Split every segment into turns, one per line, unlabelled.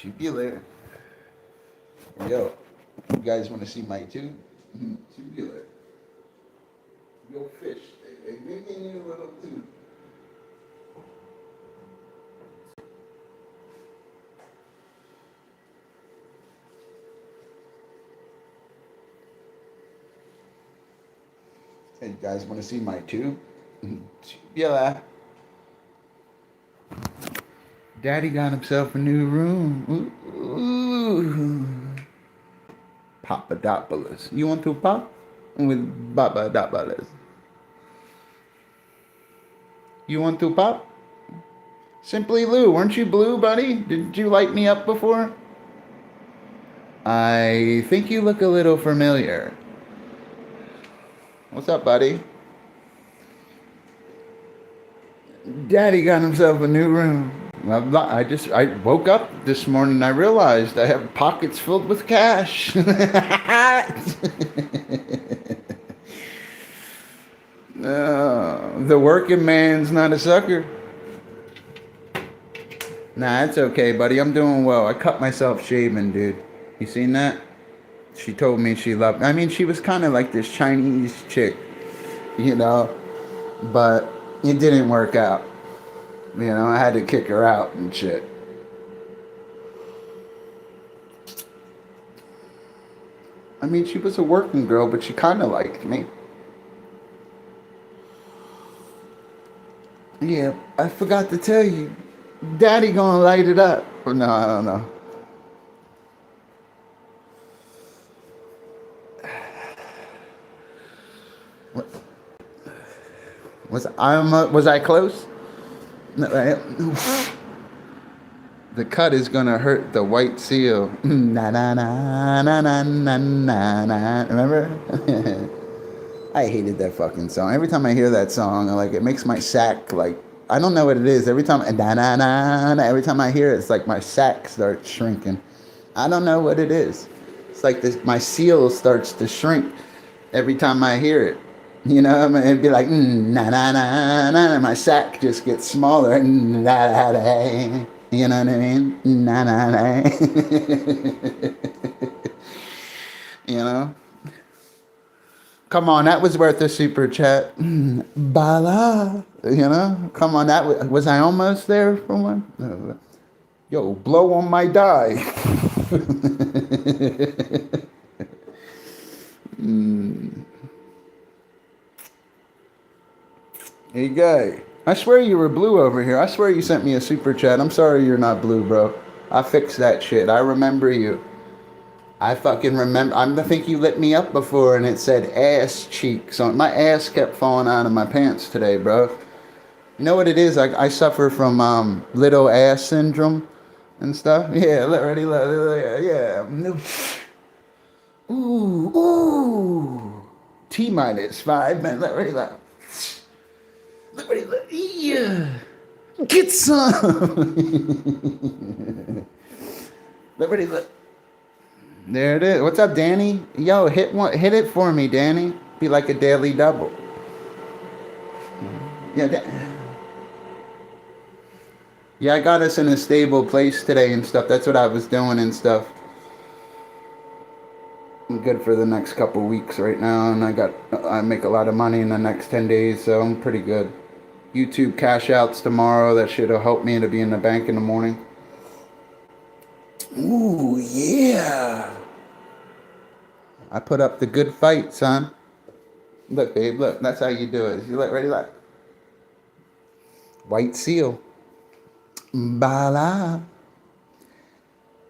Tubular. Yo, you guys want to see my tube? Tubular. Yo, fish. They make me a little tube. Hey, you guys want to see my tube? Tubular. Daddy got himself a new room. Ooh. Papadopoulos. You want to pop? With Papadopoulos. You want to pop? Simply Lou. Weren't you blue, buddy? Did you light me up before? I think you look a little familiar. What's up, buddy? Daddy got himself a new room. I woke up this morning and I realized I have pockets filled with cash. The working man's not a sucker. Nah, it's okay, buddy. I'm doing well. I cut myself shaving, dude. You seen that? She told me she loved me. I mean, she was kind of like this Chinese chick, you know, but it didn't work out. You know, I had to kick her out and shit. I mean, she was a working girl, but she kind of liked me. Yeah, I forgot to tell you. Daddy gonna light it up. No, I don't know. What? Was I close? No, the cut is gonna hurt the white seal. Na na na na na na na na. Remember? I hated that fucking song. Every time I hear that song, it makes my sack like I don't know what it is. Every time every time I hear it, it's like my sack starts shrinking. I don't know what it is. It's like this. My seal starts to shrink every time I hear it. You know, I mean, it'd be like na na na na. My sack just gets smaller. Na na na. You know what I mean? Na na na. You know. Come on, that was worth a super chat. Bala, you know. Come on, that was I almost there for one? Yo, blow on my die. Hey, guy. I swear you were blue over here. I swear you sent me a super chat. I'm sorry you're not blue, bro. I fixed that shit. I remember you. I fucking remember. I think you lit me up before and it said ass cheeks on my ass kept falling out of my pants today, bro. You know what it is? I suffer from little ass syndrome and stuff. Yeah, ready, yeah. Ooh. T minus 5 minutes. Ready, yeah. Get some. Ready, There it is. What's up, Danny? Yo, hit it for me, Danny. Be like a daily double. Yeah, yeah, I got us in a stable place today and stuff. That's what I was doing and stuff. I'm good for the next couple weeks right now, and I make a lot of money in the next 10 days, so I'm pretty good. YouTube cash outs tomorrow. That shit'll help me to be in the bank in the morning. Ooh, yeah. I put up the good fight, son. Look, babe, look. That's how you do it. You ready? White seal. Bala.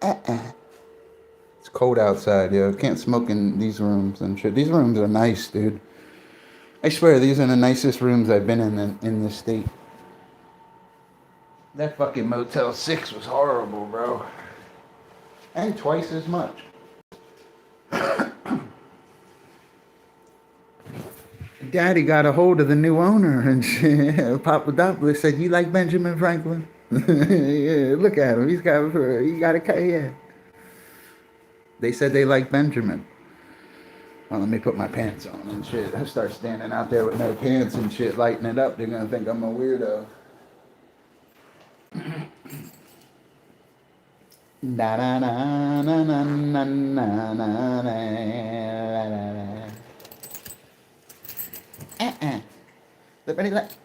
It's cold outside, yo. Can't smoke in these rooms and shit. These rooms are nice, dude. I swear, these are the nicest rooms I've been in this state. That fucking Motel 6 was horrible, bro. And twice as much. Daddy got a hold of the new owner and shit. Papadopoulos said, "You like Benjamin Franklin?" Yeah, look at him. He got a yeah. They said they like Benjamin. Well, let me put my pants on and shit. I start standing out there with no pants and shit, lighting it up. They're gonna think I'm a weirdo. Na na na na na na na na na. Ready, let.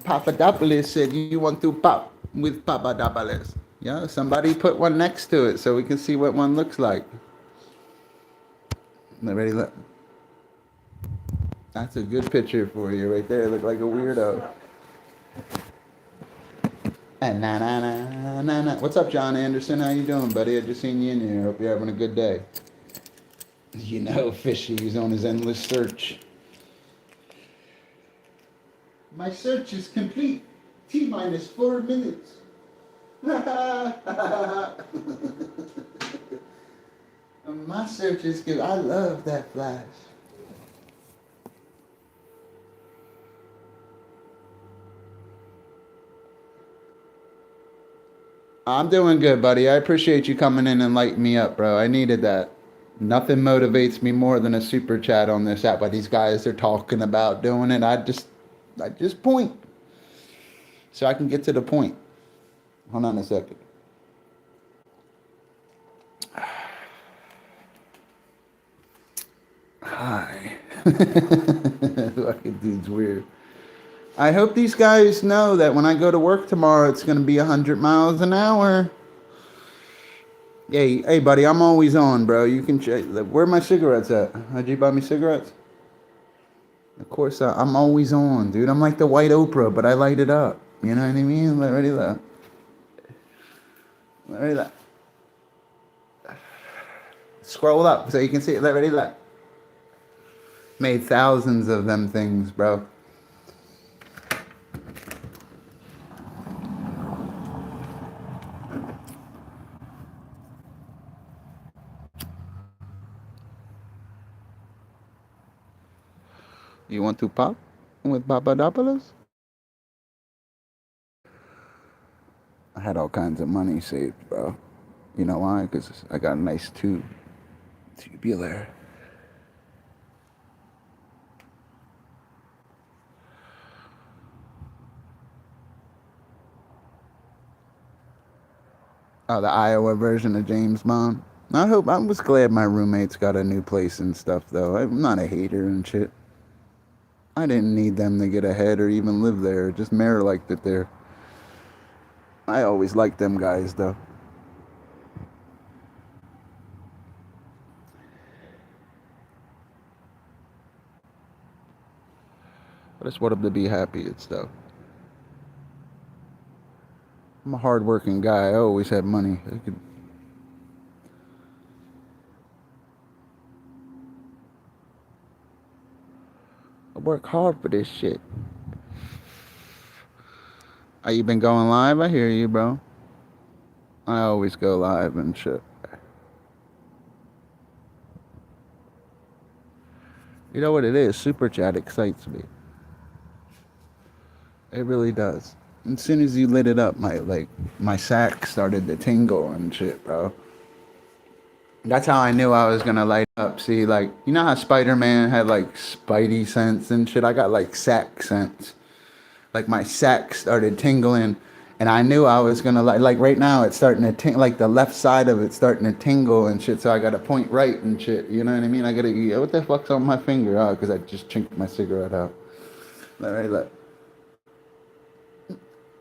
Papadopoulos said you want to pop with Papadopoulos. Yeah, somebody put one next to it so we can see what one looks like. Ready, look. That's a good picture for you right there. Look like a weirdo. And na na na na na. What's up, John Anderson? How you doing, buddy? I just seen you in here. Hope you're having a good day. You know, Fishy's on his endless search. My search is complete. T-minus 4 minutes. My search is good. I love that flash. I'm doing good, buddy. I appreciate you coming in and lighting me up, bro. I needed that. Nothing motivates me more than a super chat on this app. While these guys are talking about doing it, I just point so I can get to the point. Hold on a second. Hi. Fucking dude's weird. I hope these guys know that when I go to work tomorrow, it's going to be 100 miles an hour. Hey, buddy, I'm always on, bro. You can check. Where are my cigarettes at? How'd you buy me cigarettes? Of course, I'm always on, dude. I'm like the white Oprah, but I light it up. You know what I mean? Ready, look. Ready, look. Scroll up so you can see it. Ready, look. Made thousands of them things, bro. You want to pop with Papadopoulos? I had all kinds of money saved, bro. You know why? Because I got a nice tubular. Oh, the Iowa version of James Bond. I was glad my roommates got a new place and stuff, though. I'm not a hater and shit. I didn't need them to get ahead or even live there. Just Mare liked it there. I always liked them guys, though. I just want them to be happy and stuff. I'm a hard-working guy. I always had money. I work hard for this shit. Are you been going live? I hear you, bro. I always go live and shit. You know what it is? Super chat excites me. It really does. As soon as you lit it up, my sack started to tingle and shit, bro. That's how I knew I was gonna light up. See, like, you know how Spider-Man had like Spidey sense and shit? I got like sack sense. Like my sack started tingling, and I knew I was gonna like right now it's starting to tingle, like the left side of it's starting to tingle and shit. So I gotta point right and shit. You know what I mean? I gotta. What the fuck's on my finger? Oh, because I just chinked my cigarette out. All right, look.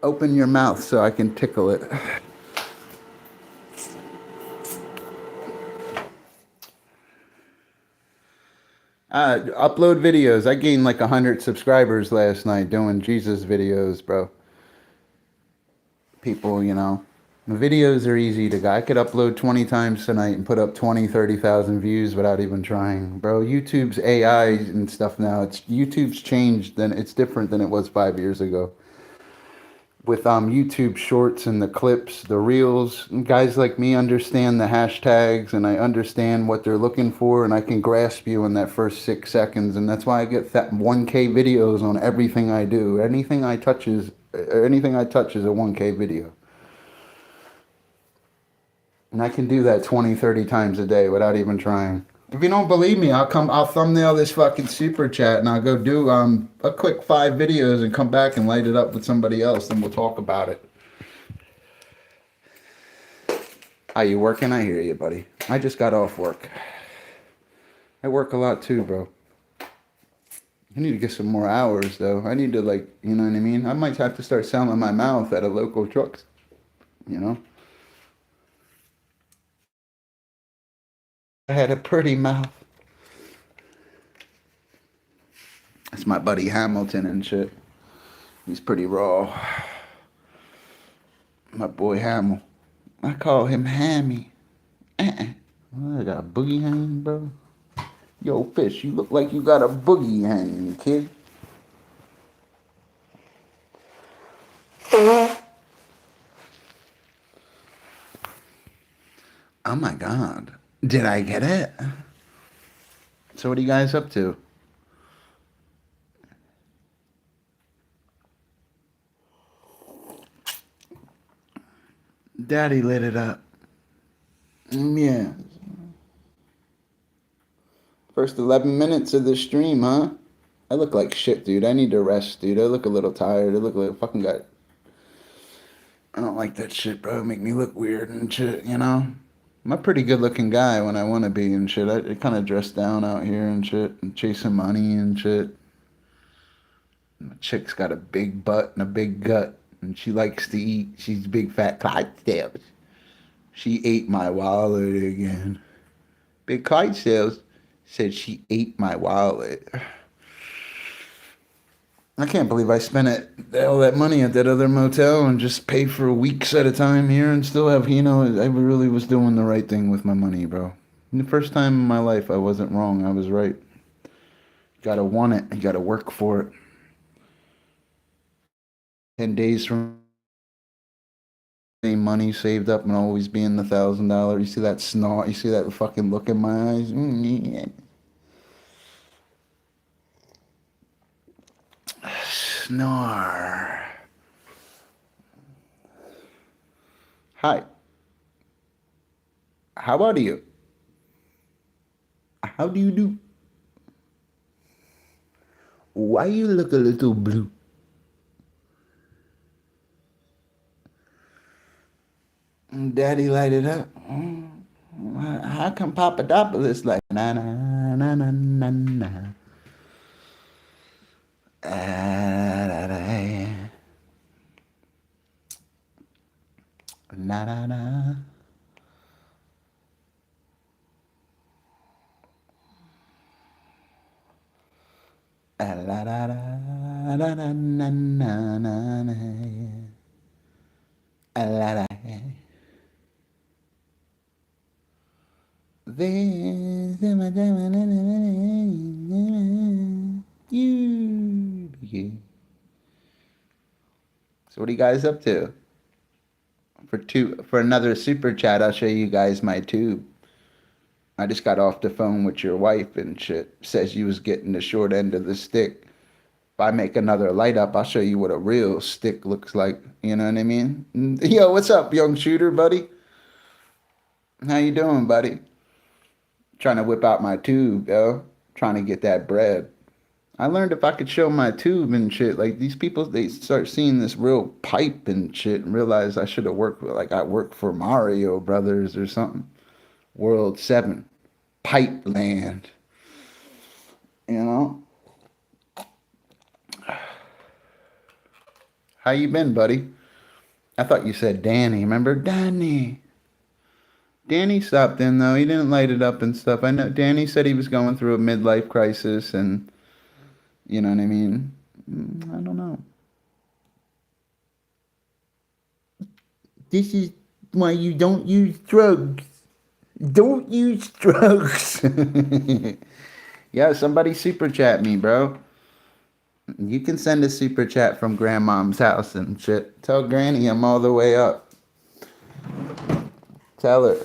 Open your mouth so I can tickle it. Upload videos. I gained like 100 subscribers last night doing Jesus videos, bro. People, you know, videos are easy to go. I could upload 20 times tonight and put up 20, 30,000 views without even trying, bro. YouTube's AI and stuff now. YouTube's changed. It's different than it was 5 years ago. With YouTube shorts and the clips, the reels, guys like me understand the hashtags and I understand what they're looking for and I can grasp you in that first 6 seconds, and that's why I get 1K videos on everything I do. Anything I touch is a 1K video. And I can do that 20, 30 times a day without even trying. If you don't believe me, I'll thumbnail this fucking super chat and I'll go do a quick 5 videos and come back and light it up with somebody else and we'll talk about it. Are you working? I hear you, buddy. I just got off work. I work a lot too, bro. I need to get some more hours though. I need to, like, you know what I mean? I might have to start selling my mouth at a local truck, you know? I had a pretty mouth. That's my buddy Hamilton and shit. He's pretty raw. My boy Hamill. I call him Hammy. Oh, I got a boogie hanging, bro. Yo, Fish, you look like you got a boogie hanging, kid. Oh my God. Did I get it? So what are you guys up to? Daddy lit it up. Yeah. First 11 minutes of the stream, huh? I look like shit, dude. I need to rest, dude. I look a little tired. I look like a fucking guy. I don't like that shit, bro. Make me look weird and shit, you know? I'm a pretty good looking guy when I want to be and shit. I kind of dress down out here and shit and chasing money and shit. My chick's got a big butt and a big gut and she likes to eat. She's big fat Clydesdales. She ate my wallet again. Big Clydesdales said she ate my wallet. I can't believe I spent all that money at that other motel and just paid for weeks at a time here and still have, you know, I really was doing the right thing with my money, bro. And the first time in my life, I wasn't wrong. I was right. You gotta want it. You gotta work for it. 10 days from money saved up and always being the $1,000. You see that snort? You see that fucking look in my eyes? Yeah. Snore. Hi. How are you? How do you do? Why you look a little blue? Daddy light it up. How come Papadopoulos like na na na na na na? Na na na. La la la la na na na na na. La la. So what are you guys up to? For another super chat, I'll show you guys my tube. I just got off the phone with your wife and shit. Says you was getting the short end of the stick. If I make another light up, I'll show you what a real stick looks like. You know what I mean? Yo, what's up, young shooter, buddy? How you doing, buddy? Trying to whip out my tube, yo. Trying to get that bread. I learned if I could show my tube and shit, like these people, they start seeing this real pipe and shit and realize I should have worked with, like I worked for Mario Brothers or something. World 7. Pipe land. You know? How you been, buddy? I thought you said Danny. Remember? Danny. Danny stopped in, though. He didn't light it up and stuff. I know Danny said he was going through a midlife crisis and, you know what I mean? I don't know. This is why you don't use drugs. Don't use drugs. Yeah, somebody super chat me, bro. You can send a super chat from grandmom's house and shit. Tell Granny I'm all the way up. Tell her.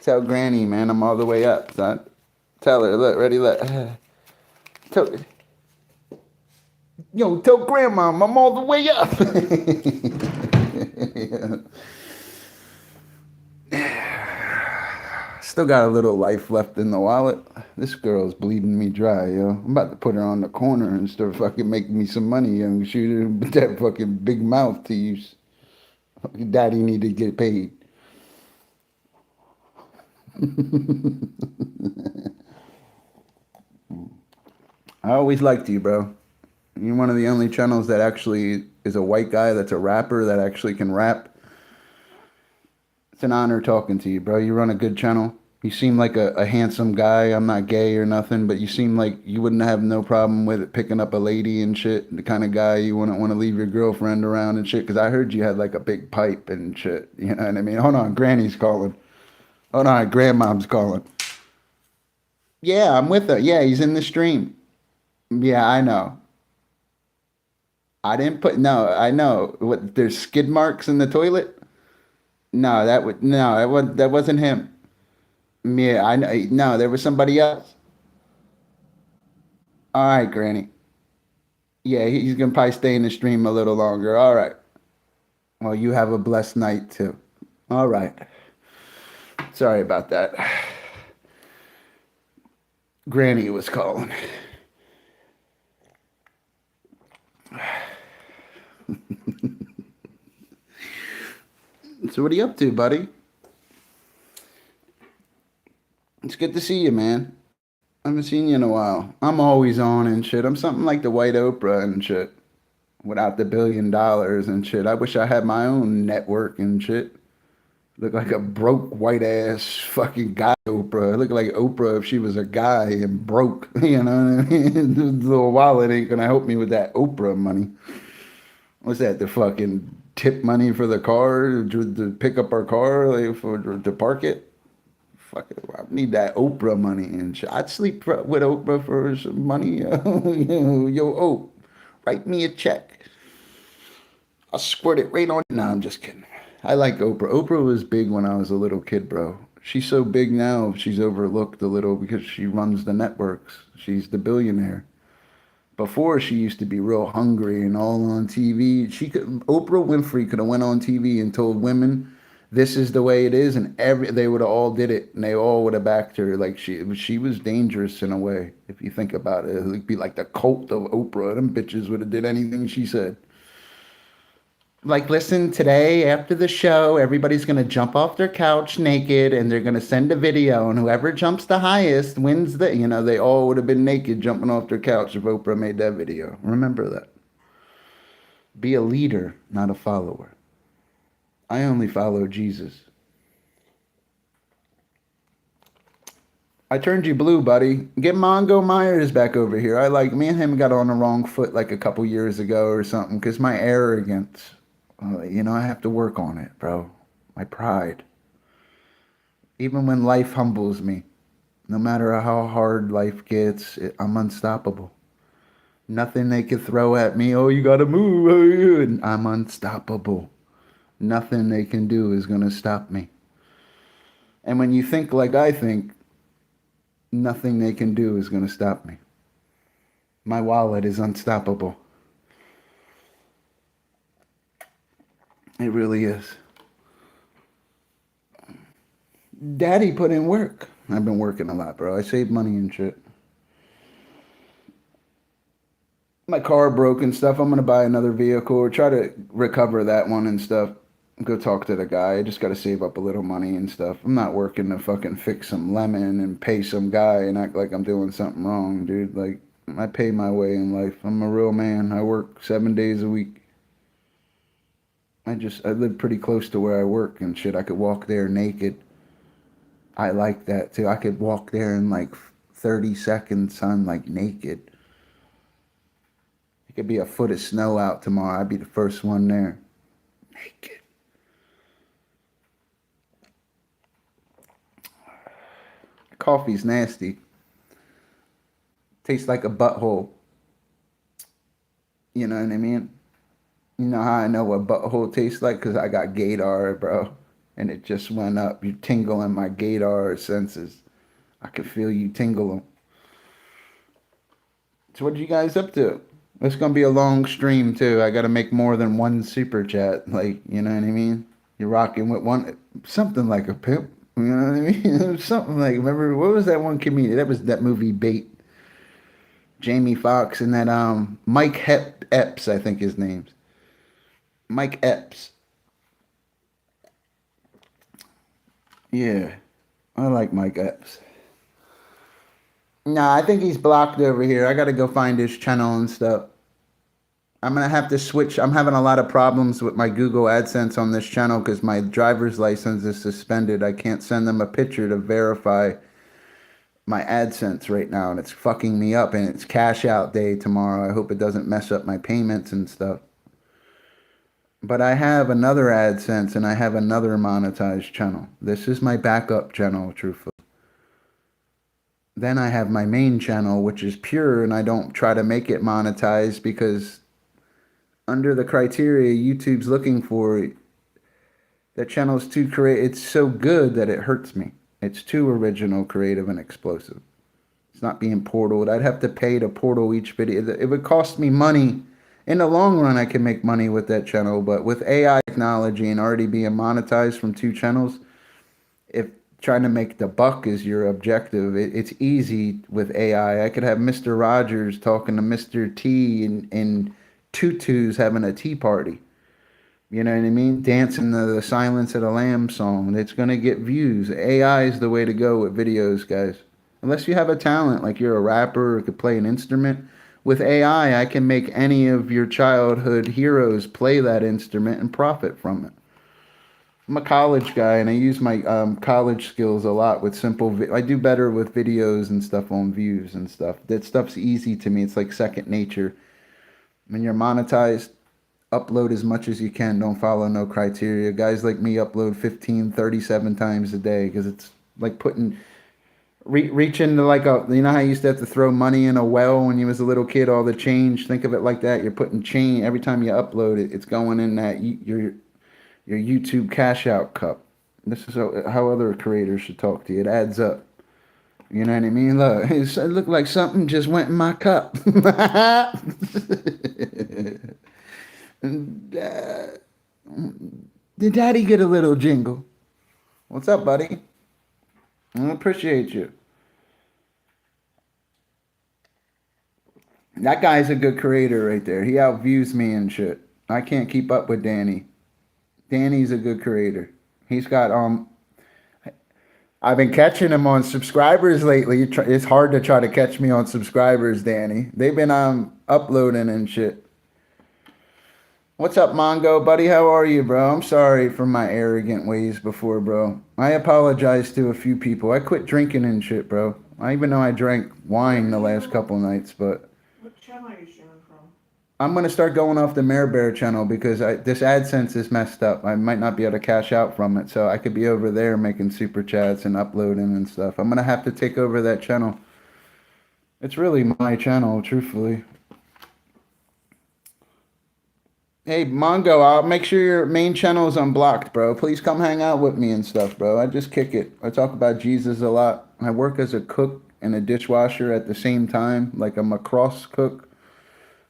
Tell Granny, man, I'm all the way up, son. Tell her, look, ready, look. Tell, yo, tell Grandma I'm all the way up. still got a little life left in the wallet. This girl's bleeding me dry, yo. I'm about to put her on the corner and start fucking making me some money, young shooter. With that fucking big mouth to use. Daddy need to get paid. I always liked you, bro. You're one of the only channels that actually is a white guy that's a rapper that actually can rap. It's an honor talking to you, bro. You run a good channel. You seem like a handsome guy. I'm not gay or nothing, but you seem like you wouldn't have no problem with it picking up a lady and shit. The kind of guy you wouldn't want to leave your girlfriend around and shit. Because I heard you had like a big pipe and shit. You know what I mean? Hold on, Granny's calling. Hold on, Grandmom's calling. Yeah, I'm with her. Yeah, he's in the stream. Yeah, I know. I didn't put, no, I know. What, there's skid marks in the toilet? No, that wasn't him. Yeah, I know. No, there was somebody else. All right, Granny. Yeah, he's gonna probably stay in the stream a little longer. All right. Well, you have a blessed night too. All right. Sorry about that. Granny was calling. So what are you up to, buddy? It's good to see you, man. I haven't seen you in a while. I'm always on and shit. I'm something like the white Oprah and shit. Without the $1 billion and shit. I wish I had my own network and shit. Look like a broke white ass fucking guy Oprah. Look like Oprah if she was a guy and broke. You know what I mean? The little wallet ain't gonna help me with that Oprah money. What's that? The fucking tip money for the car to pick up our car like, for to park it? Fuck it. I need that Oprah money and shit. I'd sleep with Oprah for some money. Yo, write me a check. I'll squirt it right on. No, I'm just kidding. I like Oprah. Oprah was big when I was a little kid, bro. She's so big now, she's overlooked a little because she runs the networks. She's the billionaire. Before, she used to be real hungry and all on TV. Oprah Winfrey could have went on TV and told women, "This is the way it is," and they would have all did it, and they all would have backed her. Like she was dangerous in a way. If you think about it, it'd be like the cult of Oprah. Them bitches would have did anything she said. Like, listen, today after the show, everybody's going to jump off their couch naked and they're going to send a video, and whoever jumps the highest wins they all would have been naked jumping off their couch if Oprah made that video. Remember that. Be a leader, not a follower. I only follow Jesus. I turned you blue, buddy. Get Mongo Myers back over here. Me and him got on the wrong foot like a couple years ago or something because my arrogance. I have to work on it, bro. My pride. Even when life humbles me, no matter how hard life gets, I'm unstoppable. Nothing they could throw at me. Oh, you gotta move. And I'm unstoppable. Nothing they can do is gonna stop me. And when you think like I think, nothing they can do is gonna stop me. My wallet is unstoppable. It really is. Daddy put in work. I've been working a lot, bro. I saved money and shit. My car broke and stuff. I'm gonna buy another vehicle or try to recover that one and stuff. Go talk to the guy. I just gotta save up a little money and stuff. I'm not working to fucking fix some lemon and pay some guy and act like I'm doing something wrong, dude. Like, I pay my way in life. I'm a real man. I work 7 days a week. I live pretty close to where I work and shit. I could walk there naked. I like that too. I could walk there in like 30 seconds, son, like naked. It could be a foot of snow out tomorrow. I'd be the first one there. Naked. Coffee's nasty. Tastes like a butthole. You know what I mean? You know how I know what butthole tastes like? Because I got gaydar, bro. And it just went up. You tingle in my gaydar senses. I can feel you tingle them. So what are you guys up to? It's going to be a long stream, too. I got to make more than one super chat. Like, you know what I mean? You're rocking with one, something like a pimp. You know what I mean? It was something like, remember, what was that one comedian? That was that movie Bait. Jamie Foxx and that Epps, I think his name's. Mike Epps. Yeah. I like Mike Epps. Nah, I think he's blocked over here. I gotta go find his channel and stuff. I'm gonna have to switch. I'm having a lot of problems with my Google AdSense on this channel because my driver's license is suspended. I can't send them a picture to verify my AdSense right now, and it's fucking me up. And it's cash out day tomorrow. I hope it doesn't mess up my payments and stuff. But I have another AdSense and I have another monetized channel. This is my backup channel, truthfully. Then I have my main channel, which is pure, and I don't try to make it monetized because under the criteria YouTube's looking for, that channel's too it's so good that it hurts me. It's too original, creative, and explosive. It's not being portaled. I'd have to pay to portal each video. It would cost me money. In the long run, I can make money with that channel, but with AI technology and already being monetized from two channels, if trying to make the buck is your objective, it's easy with AI. I could have Mr. Rogers talking to Mr. T in tutus having a tea party. You know what I mean? Dancing the Silence of the Lambs song. It's going to get views. AI is the way to go with videos, guys. Unless you have a talent, like you're a rapper or could play an instrument. With AI, I can make any of your childhood heroes play that instrument and profit from it. I'm a college guy, and I use my college skills a lot with simple. I do better with videos and stuff on views and stuff. That stuff's easy to me. It's like second nature. When you're monetized, upload as much as you can. Don't follow no criteria. Guys like me upload 15, 37 times a day because it's like putting reach into like a, you know how you used to have to throw money in a well when you was a little kid, all the change. Think of it like that. You're putting change every time you upload it. It's going in that your YouTube cash out cup. This is how other creators should talk to you. It adds up. You know what I mean? Look, it looked like something just went in my cup. Did Daddy get a little jingle? What's up, buddy? I appreciate you. That guy's a good creator right there. He outviews me and shit. I can't keep up with Danny. Danny's a good creator. He's got I've been catching him on subscribers lately. It's hard to try to catch me on subscribers, Danny. They've been uploading and shit. What's up, Mongo, buddy? How are you, bro? I'm sorry for my arrogant ways before, bro. I apologize to a few people. I quit drinking and shit, bro. I even know I drank wine the last couple nights, but
what channel are you streaming from?
I'm gonna start going off the Mare Bear channel because this AdSense is messed up. I might not be able to cash out from it, so I could be over there making super chats and uploading and stuff. I'm gonna have to take over that channel. It's really my channel, truthfully. Hey, Mongo, I'll make sure your main channel is unblocked, bro. Please come hang out with me and stuff, bro. I just kick it. I talk about Jesus a lot. I work as a cook and a dishwasher at the same time, like I'm a cross cook.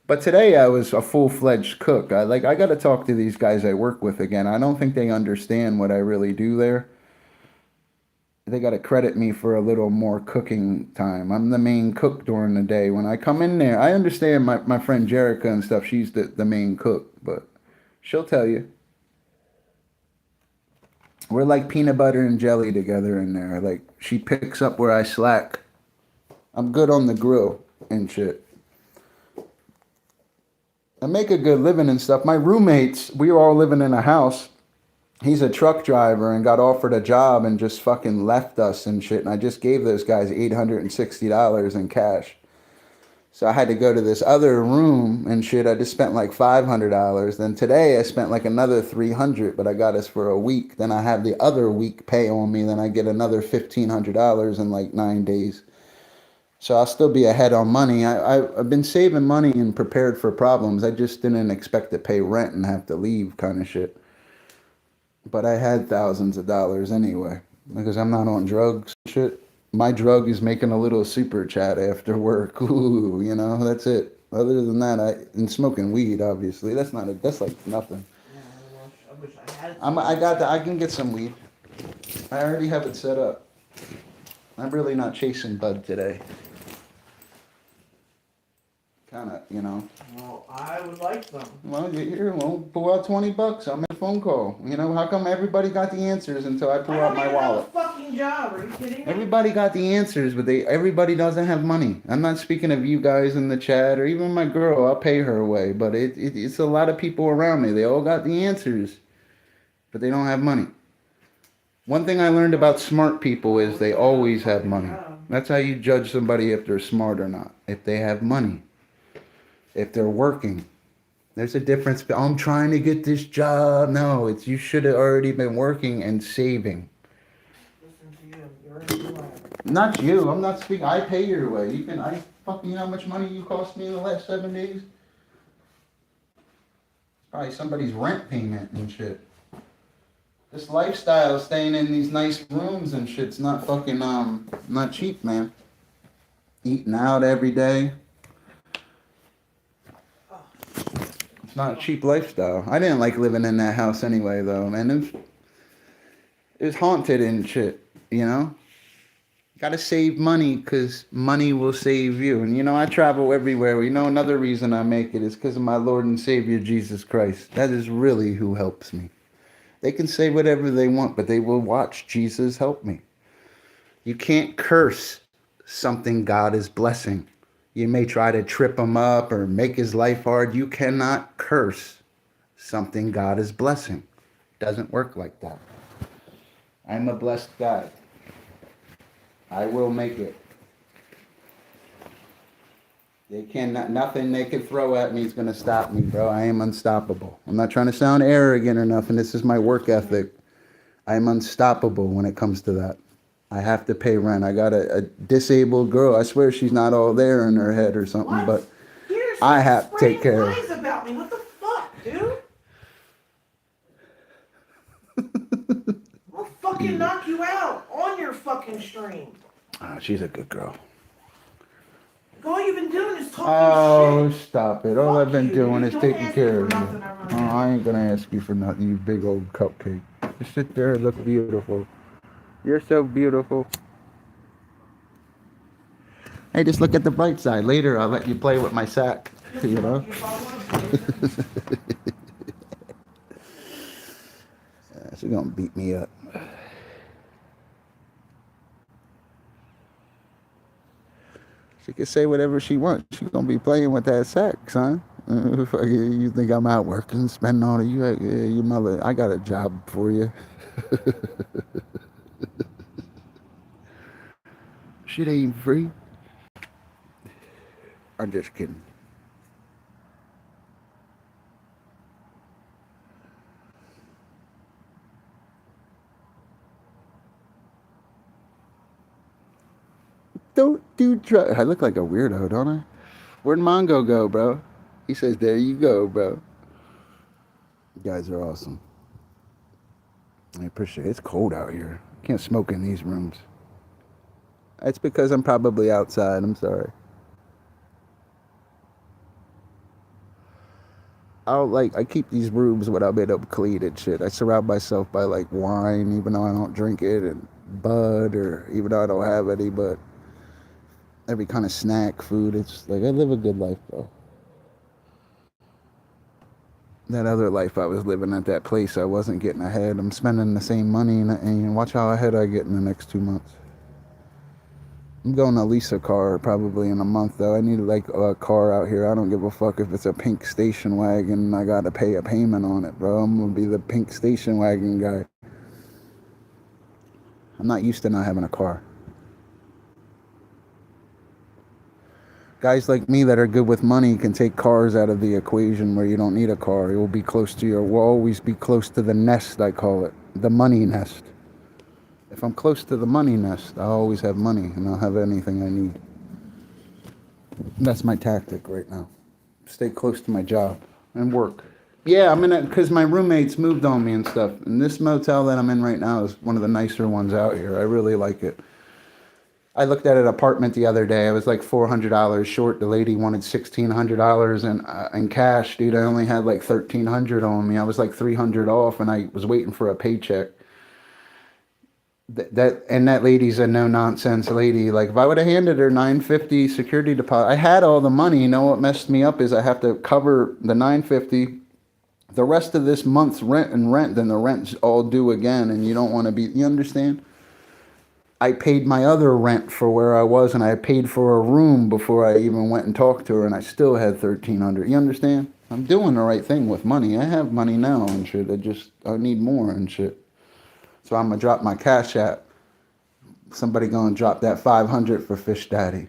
But today I was a full-fledged cook. I got to talk to these guys I work with again. I don't think they understand what I really do there. They got to credit me for a little more cooking time. I'm the main cook during the day. When I come in there, I understand my friend Jerica and stuff. She's the main cook, but she'll tell you. We're like peanut butter and jelly together in there. Like, she picks up where I slack. I'm good on the grill and shit. I make a good living and stuff. My roommates, we were all living in a house. He's a truck driver and got offered a job and just fucking left us and shit. And I just gave those guys $860 in cash. So I had to go to this other room and shit. I just spent like $500. Then today I spent like another $300, but I got us for a week. Then I have the other week pay on me. Then I get another $1,500 in like 9 days. So I'll still be ahead on money. I've been saving money and prepared for problems. I just didn't expect to pay rent and have to leave kind of shit. But I had thousands of dollars anyway because I'm not on drugs and shit. My drug is making a little super chat after work. Ooh, you know, that's it. Other than that, and smoking weed, obviously. That's like nothing.
Yeah, I wish I had some.
I can get some weed. I already have it set up. I'm really not chasing Bud today. Kind of, you know.
Well, I would like some.
Well, here, well, pull out $20. I'll make a phone call. You know, how come everybody got the answers until I pull
I
out
don't
my
even
wallet?
have a fucking job. Are you kidding me?
Everybody got the answers, but everybody doesn't have money. I'm not speaking of you guys in the chat or even my girl. I'll pay her away, but it's a lot of people around me. They all got the answers, but they don't have money. One thing I learned about smart people is they always have money. That's how you judge somebody if they're smart or not. If they have money, if they're working. There's a difference. I'm trying to get this job. No, it's you should have already been working and saving.
Listen to you. You're in the way.
Not you. I'm not speaking. I pay your way. You can. I fucking. You know how much money you cost me in the last 7 days? Probably somebody's rent payment and shit. This lifestyle, staying in these nice rooms and shit's not fucking not cheap, man. Eating out every day. It's not a cheap lifestyle. I didn't like living in that house anyway, though, man. It was haunted and shit, you know? Gotta save money, because money will save you. And, you know, I travel everywhere. You know, another reason I make it is because of my Lord and Savior, Jesus Christ. That is really who helps me. They can say whatever they want, but they will watch Jesus help me. You can't curse something God is blessing. You may try to trip him up or make his life hard. You cannot curse something God is blessing. Doesn't work like that. I'm a blessed guy. I will make it. They cannot, nothing they can throw at me is going to stop me, bro. I am unstoppable. I'm not trying to sound arrogant or nothing. This is my work ethic. I am unstoppable when it comes to that. I have to pay rent. I got a disabled girl. I swear she's not all there in her head or something,
What?
but
You're
I have to take
spreading
care of
lies about me. What the fuck, dude? I'll fucking knock you out on your fucking stream.
she's a good girl.
All you've been doing is talking
Oh,
shit.
stop it. All
Fuck
I've been
you.
doing
You
is
don't
taking
ask
care
me
of
for
you.
nothing ever
Oh,
again.
I ain't going to ask you for nothing, you big old cupcake. Just sit there and look beautiful. You're so beautiful. Hey, just look at the bright side. Later, I'll let you play with my sack. You know? She's going to beat me up. She can say whatever she wants. She's going to be playing with that sack, son. You think I'm out working, spending all of you? You mother, I got a job for you. Shit ain't free. I'm just kidding. Don't do drugs. I look like a weirdo, don't I? Where'd Mongo go, bro? He says, there you go, bro. You guys are awesome. I appreciate it. It's cold out here. Can't smoke in these rooms. It's because I'm probably outside. I'm sorry. I keep these rooms without being able to clean and shit. I surround myself by like wine, even though I don't drink it, and bud, or even though I don't have any, but every kind of snack, food. It's like I live a good life, bro. That other life I was living at that place, I wasn't getting ahead. I'm spending the same money, and watch how ahead I get in the next 2 months. I'm going to lease a car probably in a month, though. I need like a car out here. I don't give a fuck if it's a pink station wagon. I got to pay a payment on it, bro. I'm going to be the pink station wagon guy. I'm not used to not having a car. Guys like me that are good with money can take cars out of the equation where you don't need a car. It will be close to will always be close to the nest, I call it. The money nest. If I'm close to the money nest, I'll always have money and I'll have anything I need. That's my tactic right now. Stay close to my job and work. Yeah, I'm in it because my roommates moved on me and stuff. And this motel that I'm in right now is one of the nicer ones out here. I really like it. I looked at an apartment the other day. I was like $400 short. The lady wanted $1,600 in cash, dude. I only had like $1,300 on me. I was like $300 off, and I was waiting for a paycheck. that lady's a no nonsense lady. Like if I would have handed her 950 security deposit, I had all the money. You know what messed me up is I have to cover the 950, the rest of this month's rent, then the rent's all due again, and you don't want to be. You understand? I paid my other rent for where I was, and I paid for a room before I even went and talked to her, and I still had 1,300. You understand? I'm doing the right thing with money. I have money now and shit. I need more and shit. So I'm gonna drop my Cash App. Somebody gonna drop that 500 for Fish Daddy.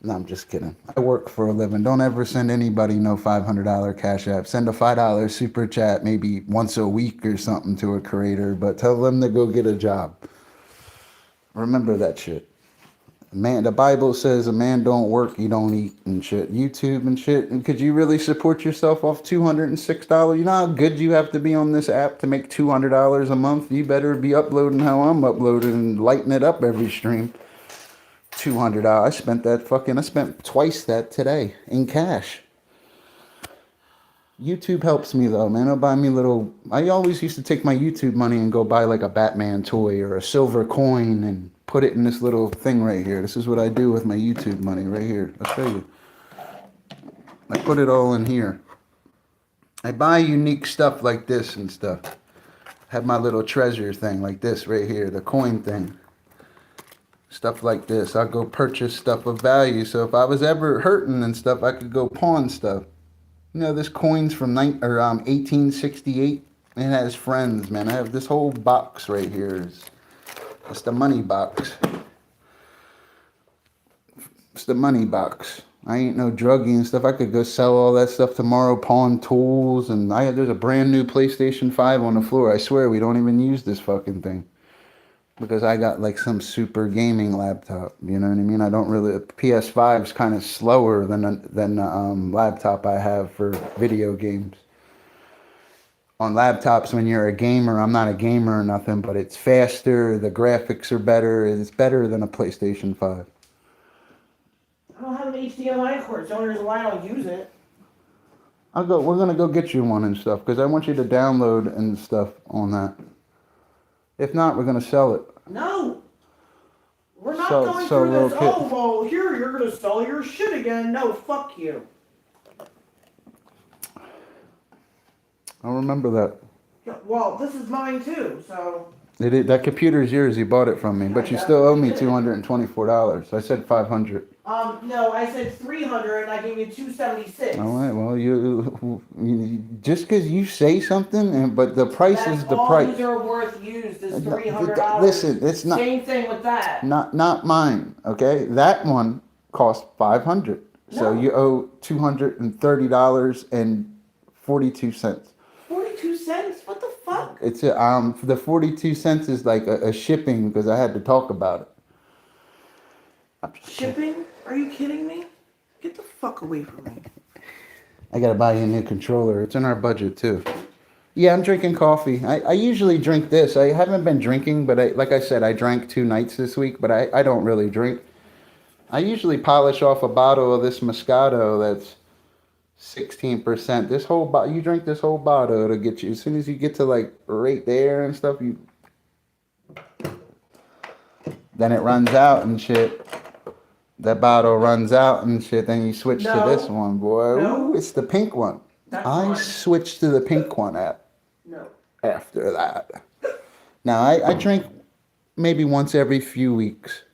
No, I'm just kidding. I work for a living. Don't ever send anybody no $500 Cash App. Send a $5 super chat maybe once a week or something to a creator, but tell them to go get a job. Remember that shit. Man, the Bible says a man don't work, you don't eat and shit. YouTube and shit. And could you really support yourself off $206? You know how good you have to be on this app to make $200 a month? You better be uploading how I'm uploading and lighting it up every stream. $200. I spent twice that today in cash. YouTube helps me though, man. It'll buy me I always used to take my YouTube money and go buy like a Batman toy or a silver coin and put it in this little thing right here. This is what I do with my YouTube money right here. I'll show you. I put it all in here. I buy unique stuff like this and stuff. Have my little treasure thing like this right here, the coin thing. Stuff like this. I'll go purchase stuff of value. So if I was ever hurting and stuff, I could go pawn stuff. You know, this coin's from 1868. It has friends, man. I have this whole box right here. It's the money box. It's the money box. I ain't no druggie and stuff. I could go sell all that stuff tomorrow, pawn tools, and there's a brand new PlayStation 5 on the floor. I swear we don't even use this fucking thing. Because I got like some super gaming laptop, you know what I mean? I don't really. PS5 is kind of slower than the laptop I have for video games. On laptops, when you're a gamer, I'm not a gamer or nothing, but it's faster. The graphics are better. It's better than a PlayStation 5.
I don't have an HDMI cord, so there's why I don't use it.
We're gonna go get you one and stuff because I want you to download and stuff on that. If not, we're gonna sell it.
No, we're not going through this. Oh, well, here you're gonna sell your shit again. No, fuck you.
I'll remember that.
Yeah, well, this is mine too, so.
That computer's yours. You bought it from me, but you still owe me $224. I said $500.
No, I said $300, and I gave you $276.
All right. Well, you just because you say something, but the price is the price.
All these are worth used is $300.
Listen, it's not.
Same thing with that.
Not mine. Okay, that one cost $500. So you owe $230.42.
42 cents? What the fuck?
It's the 42 cents is like a shipping because I had to talk about it.
Shipping? Are you kidding me? Get the fuck away from me.
I gotta buy you a new controller. It's in our budget too. Yeah, I'm drinking coffee. I usually drink this. I haven't been drinking, but like I said, I drank 2 nights this week, but I don't really drink. I usually polish off a bottle of this Moscato that's 16%. This whole bottle, you drink this whole bottle to get you. As soon as you get to like right there and stuff, then it runs out and shit. That bottle runs out and shit. Then you switch to this one, boy.
No.
Ooh, it's the pink one. I switched to the pink one after that. Now I drink maybe once every few weeks.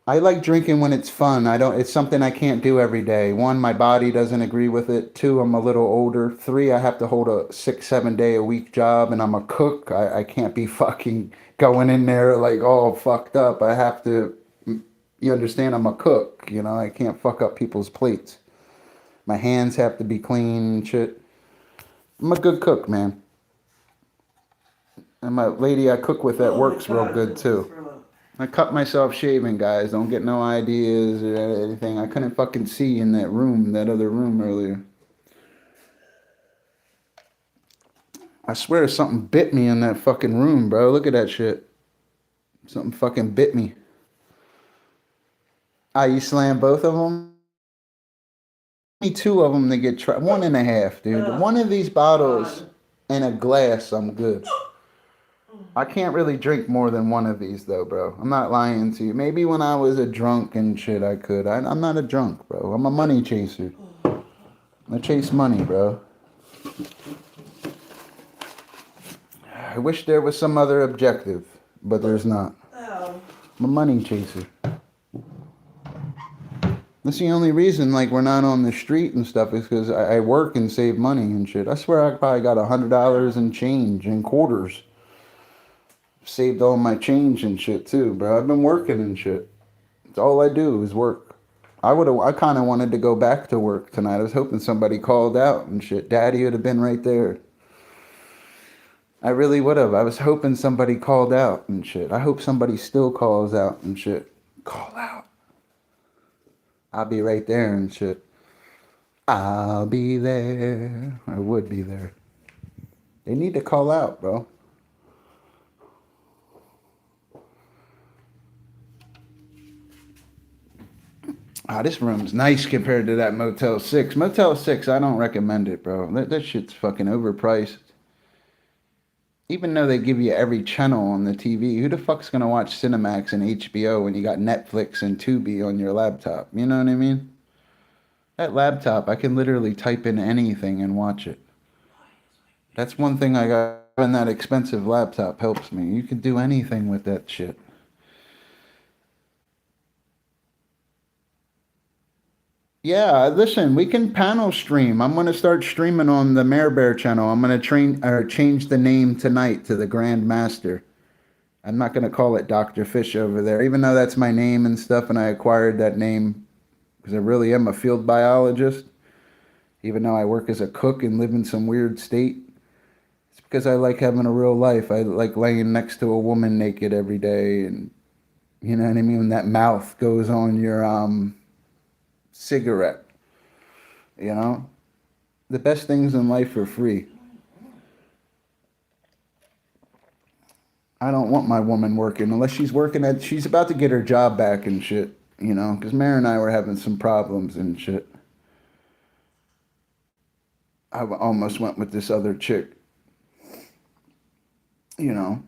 I like drinking when it's fun. It's something I can't do every day. 1, my body doesn't agree with it. 2, I'm a little older. 3, I have to hold a 6-7 day a week job and I'm a cook. I can't be fucking going in there like all fucked up. I have to, you understand, I'm a cook, you know, I can't fuck up people's plates. My hands have to be clean and shit. I'm a good cook, man. And my lady I cook with at work's real good too. I cut myself shaving, guys. Don't get no ideas or anything. I couldn't fucking see in that other room earlier. I swear something bit me in that fucking room, bro. Look at that shit. Something fucking bit me. You slammed both of them? Me 2 of them to get 1.5, dude. One of these bottles and a glass, I'm good. I can't really drink more than one of these though, bro. I'm not lying to you. Maybe when I was a drunk and shit, I could. I'm not a drunk, bro. I'm a money chaser. I chase money, bro. I wish there was some other objective, but there's not.
Oh.
I'm a money chaser. That's the only reason, like, we're not on the street and stuff is because I work and save money and shit. I swear I probably got $100 in change in quarters. Saved all my change and shit too, bro. I've been working and shit. It's all I do is work. I kind of wanted to go back to work tonight. I was hoping somebody called out and shit. Daddy would have been right there. I really would have. I was hoping somebody called out and shit. I hope somebody still calls out and shit. Call out. I'll be right there and shit. I'll be there. I would be there. They need to call out, bro. This room's nice compared to that Motel 6. Motel 6, I don't recommend it, bro. That shit's fucking overpriced. Even though they give you every channel on the TV, who the fuck's gonna watch Cinemax and HBO when you got Netflix and Tubi on your laptop? You know what I mean? That laptop, I can literally type in anything and watch it. That's one thing I got. Having that expensive laptop helps me. You can do anything with that shit. Yeah, listen, we can panel stream. I'm gonna start streaming on the Mare Bear channel. I'm gonna change the name tonight to the Grand Master. I'm not gonna call it Dr. Fish over there, even though that's my name and stuff, and I acquired that name because I really am a field biologist. Even though I work as a cook and live in some weird state, it's because I like having a real life. I like laying next to a woman naked every day, and you know what I mean. When that mouth goes on your cigarette, you know, the best things in life are free. I don't want my woman working unless she's she's about to get her job back and shit, you know, because Mare and I were having some problems and shit. I almost went with this other chick, you know.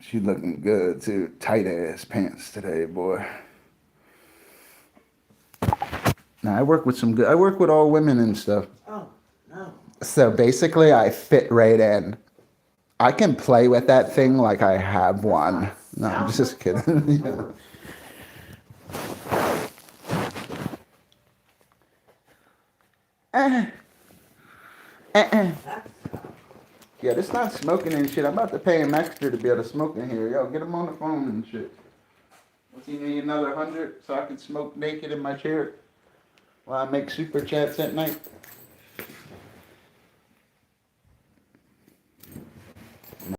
She looking good too. Tight ass pants today, boy. Now I work with all women and stuff.
Oh, no.
So basically I fit right in. I can play with that thing like I have one. No, I'm just kidding. Yeah, this not smoking and shit. I'm about to pay him extra to be able to smoke in here. Yo, get him on the phone and shit. What's he need, another 100 so I can smoke naked in my chair while I make super chats at night?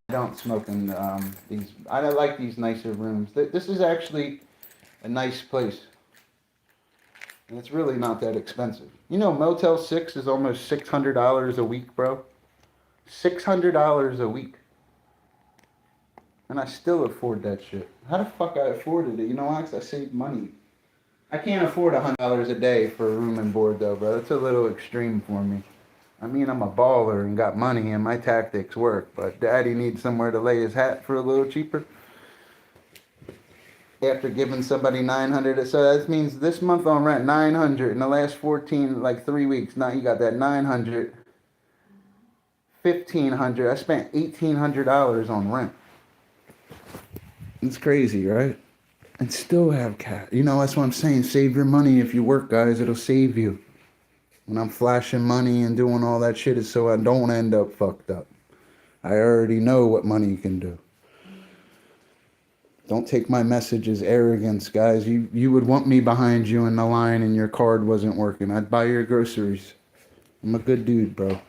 I don't smoke in these. I don't like these nicer rooms. This is actually a nice place. And it's really not that expensive. You know, Motel 6 is almost $600 a week, bro. $600 a week. And I still afford that shit. How the fuck I afforded it? You know why? 'Cause I saved money. I can't afford $100 a day for a room and board, though, bro. That's a little extreme for me. I mean, I'm a baller and got money and my tactics work, but daddy needs somewhere to lay his hat for a little cheaper. After giving somebody $900, so that means this month on rent, $900. In the last 14, like 3 weeks, now you got that $900, $1,500. I spent $1,800 on rent. It's crazy, right? And still have cat. You know, that's what I'm saying. Save your money if you work, guys. It'll save you. When I'm flashing money and doing all that shit is so I don't end up fucked up. I already know what money can do. Don't take my message as arrogance, guys. You would want me behind you in the line and your card wasn't working. I'd buy your groceries. I'm a good dude, bro.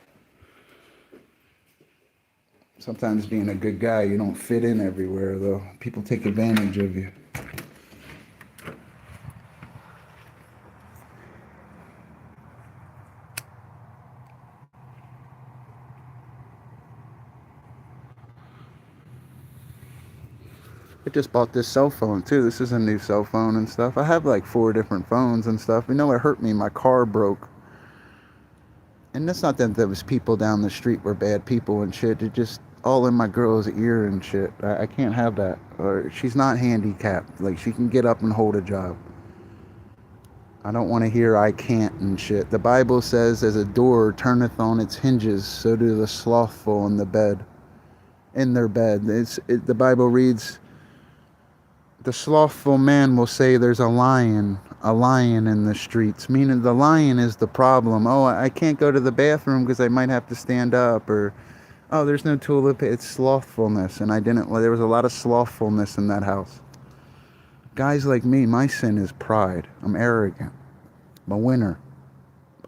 Sometimes being a good guy, you don't fit in everywhere, though. People take advantage of you. I just bought this cell phone too. This is a new cell phone and stuff. I have like 4 different phones and stuff. You know, it hurt me. My car broke. And it's not that there was people down the street were bad people and shit. It just, all in my girl's ear and shit. I can't have that. Or she's not handicapped. Like, she can get up and hold a job. I don't want to hear I can't and shit. The Bible says, as a door turneth on its hinges, so do the slothful in their bed. The Bible reads, the slothful man will say there's a lion in the streets, meaning the lion is the problem. Oh, I can't go to the bathroom because I might have to stand up, or oh, there's no toilet paper. It's slothfulness, and there was a lot of slothfulness in that house. Guys like me, my sin is pride. I'm arrogant. I'm a winner.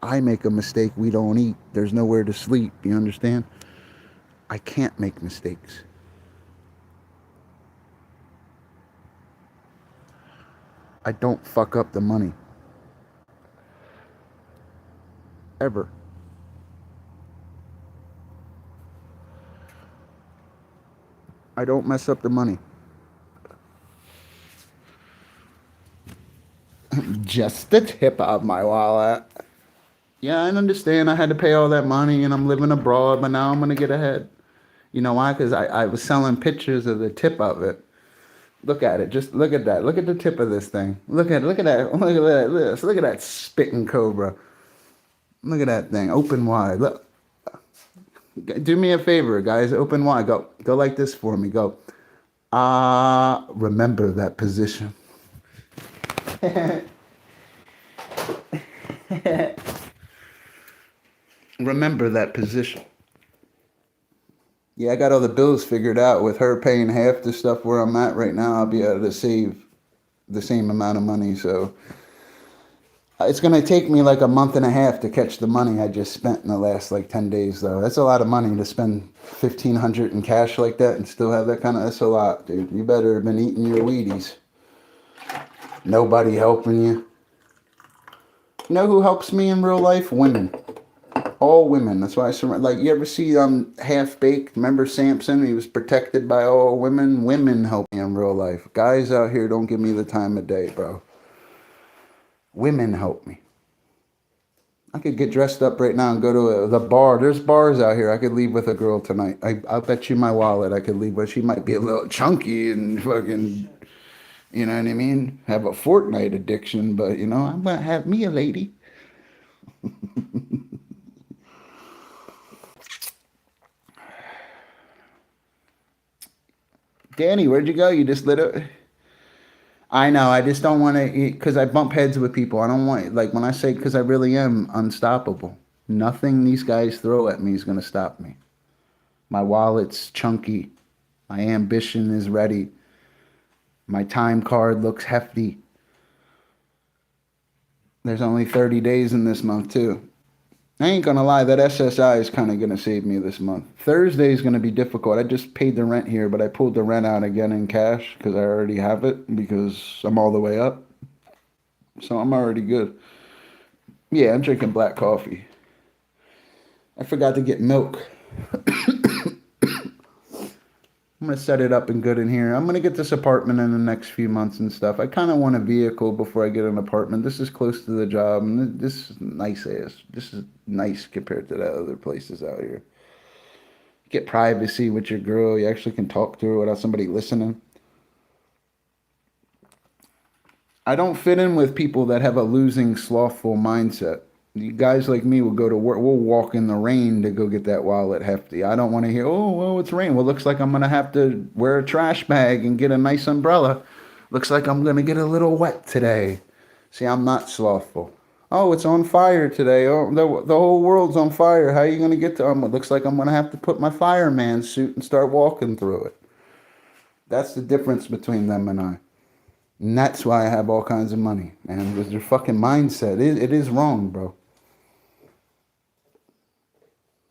I make a mistake, we don't eat. There's nowhere to sleep, you understand? I can't make mistakes. I don't fuck up the money. Ever. I don't mess up the money. Just the tip of my wallet. Yeah, I understand I had to pay all that money and I'm living abroad, but now I'm going to get ahead. You know why? Because I was selling pictures of the tip of it. Look at it. Just look at that. Look at the tip of this thing. Look at that. Look at that spitting cobra. Look at that thing. Open wide. Look. Do me a favor, guys. Open wide. Go like this for me. Go. Remember that position. Remember that position. Yeah, I got all the bills figured out. With her paying half the stuff where I'm at right now, I'll be able to save the same amount of money. So it's going to take me like a month and a half to catch the money I just spent in the last like 10 days, though. That's a lot of money to spend $1,500 in cash like that and still have that kind of, that's a lot, dude. You better have been eating your Wheaties. Nobody helping you. You know who helps me in real life? Women. All women. That's why I surrender. Like, you ever see Half Baked? Remember Samson? He was protected by all women. Women help me in real life. Guys out here don't give me the time of day, bro. Women help me. I could get dressed up right now and go to the bar. There's bars out here. I could leave with a girl tonight. I'll bet you my wallet I could leave with. She might be a little chunky and fucking, you know what I mean? Have a Fortnite addiction, but, you know, I'm going to have me a lady. Danny, where'd you go? You just lit up. I know. I just don't want to eat because I bump heads with people. I don't want, like, when I say, because I really am unstoppable. Nothing these guys throw at me is going to stop me. My wallet's chunky. My ambition is ready. My time card looks hefty. There's only 30 days in this month, too. I ain't gonna lie, that SSI is kind of gonna save me this month. Thursday is gonna be difficult. I just paid the rent here, but I pulled the rent out again in cash because I already have it because I'm all the way up. So I'm already good. Yeah, I'm drinking black coffee. I forgot to get milk. I'm going to set it up and good in here. I'm going to get this apartment in the next few months and stuff. I kind of want a vehicle before I get an apartment. This is close to the job. And this is nice ass. This is nice compared to the other places out here. You get privacy with your girl. You actually can talk to her without somebody listening. I don't fit in with people that have a losing, slothful mindset. You guys like me will go to work. We'll walk in the rain to go get that wallet hefty. I don't want to hear, oh, well, it's rain. Well, looks like I'm going to have to wear a trash bag and get a nice umbrella. Looks like I'm going to get a little wet today. See, I'm not slothful. Oh, it's on fire today. Oh, the whole world's on fire. How are you going to get to it? Looks like I'm going to have to put my fireman suit and start walking through it. That's the difference between them and I. And that's why I have all kinds of money, man. Because their fucking mindset, it is wrong, bro.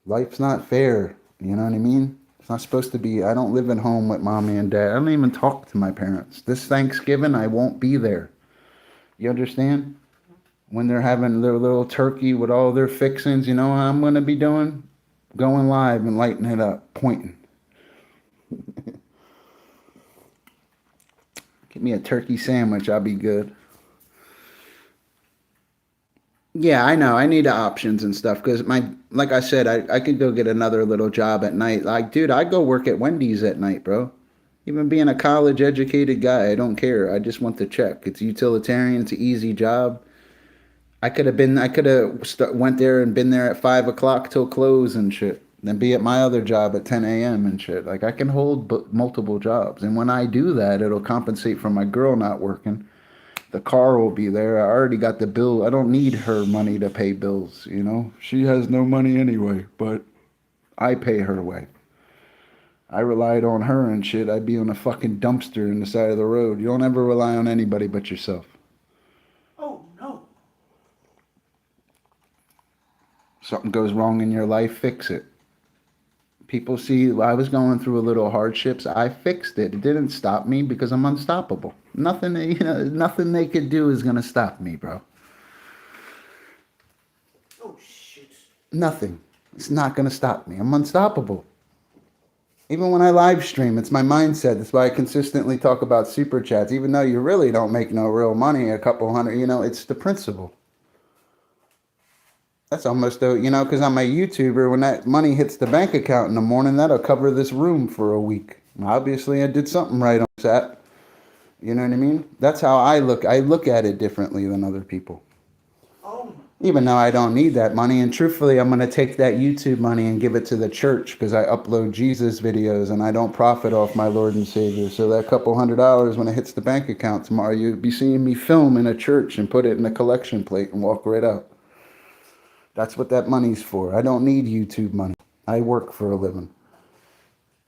Life's not fair. You know what I mean? It's not supposed to be. I don't live at home with mommy and dad. I don't even talk to my parents. This Thanksgiving, I won't be there. You understand? When they're having their little turkey with all their fixings, you know what I'm going to be doing? Going live and lighting it up, pointing. Get me a turkey sandwich. I'll be good. Yeah, I know. I need options and stuff because like I said, I could go get another little job at night. Like, dude, I go work at Wendy's at night, bro. Even being a college educated guy, I don't care. I just want the check. It's utilitarian. It's an easy job. I could have went there and been there at 5 o'clock till close and shit. Then be at my other job at 10 a.m. and shit. Like I can hold multiple jobs, and when I do that, it'll compensate for my girl not working. The car will be there. I already got the bill. I don't need her money to pay bills, you know? She has no money anyway, but I pay her way. I relied on her and shit. I'd be on a fucking dumpster in the side of the road. You don't ever rely on anybody but yourself.
Oh, no.
Something goes wrong in your life, fix it. People see I was going through a little hardships. I fixed it. It didn't stop me because I'm unstoppable. Nothing, nothing they could do is gonna stop me, bro.
Oh shit.
Nothing. It's not gonna stop me. I'm unstoppable. Even when I live stream, it's my mindset. That's why I consistently talk about super chats. Even though you really don't make no real money, a couple hundred, it's the principle. That's almost, because I'm a YouTuber. When that money hits the bank account in the morning, that'll cover this room for a week. Obviously, I did something right on that. You know what I mean? That's how I look. I look at it differently than other people.
Oh.
Even though I don't need that money. And truthfully, I'm going to take that YouTube money and give it to the church because I upload Jesus videos and I don't profit off my Lord and Savior. So that couple $100, when it hits the bank account tomorrow, you'll be seeing me film in a church and put it in a collection plate and walk right out. That's what that money's for. I don't need YouTube money. I work for a living.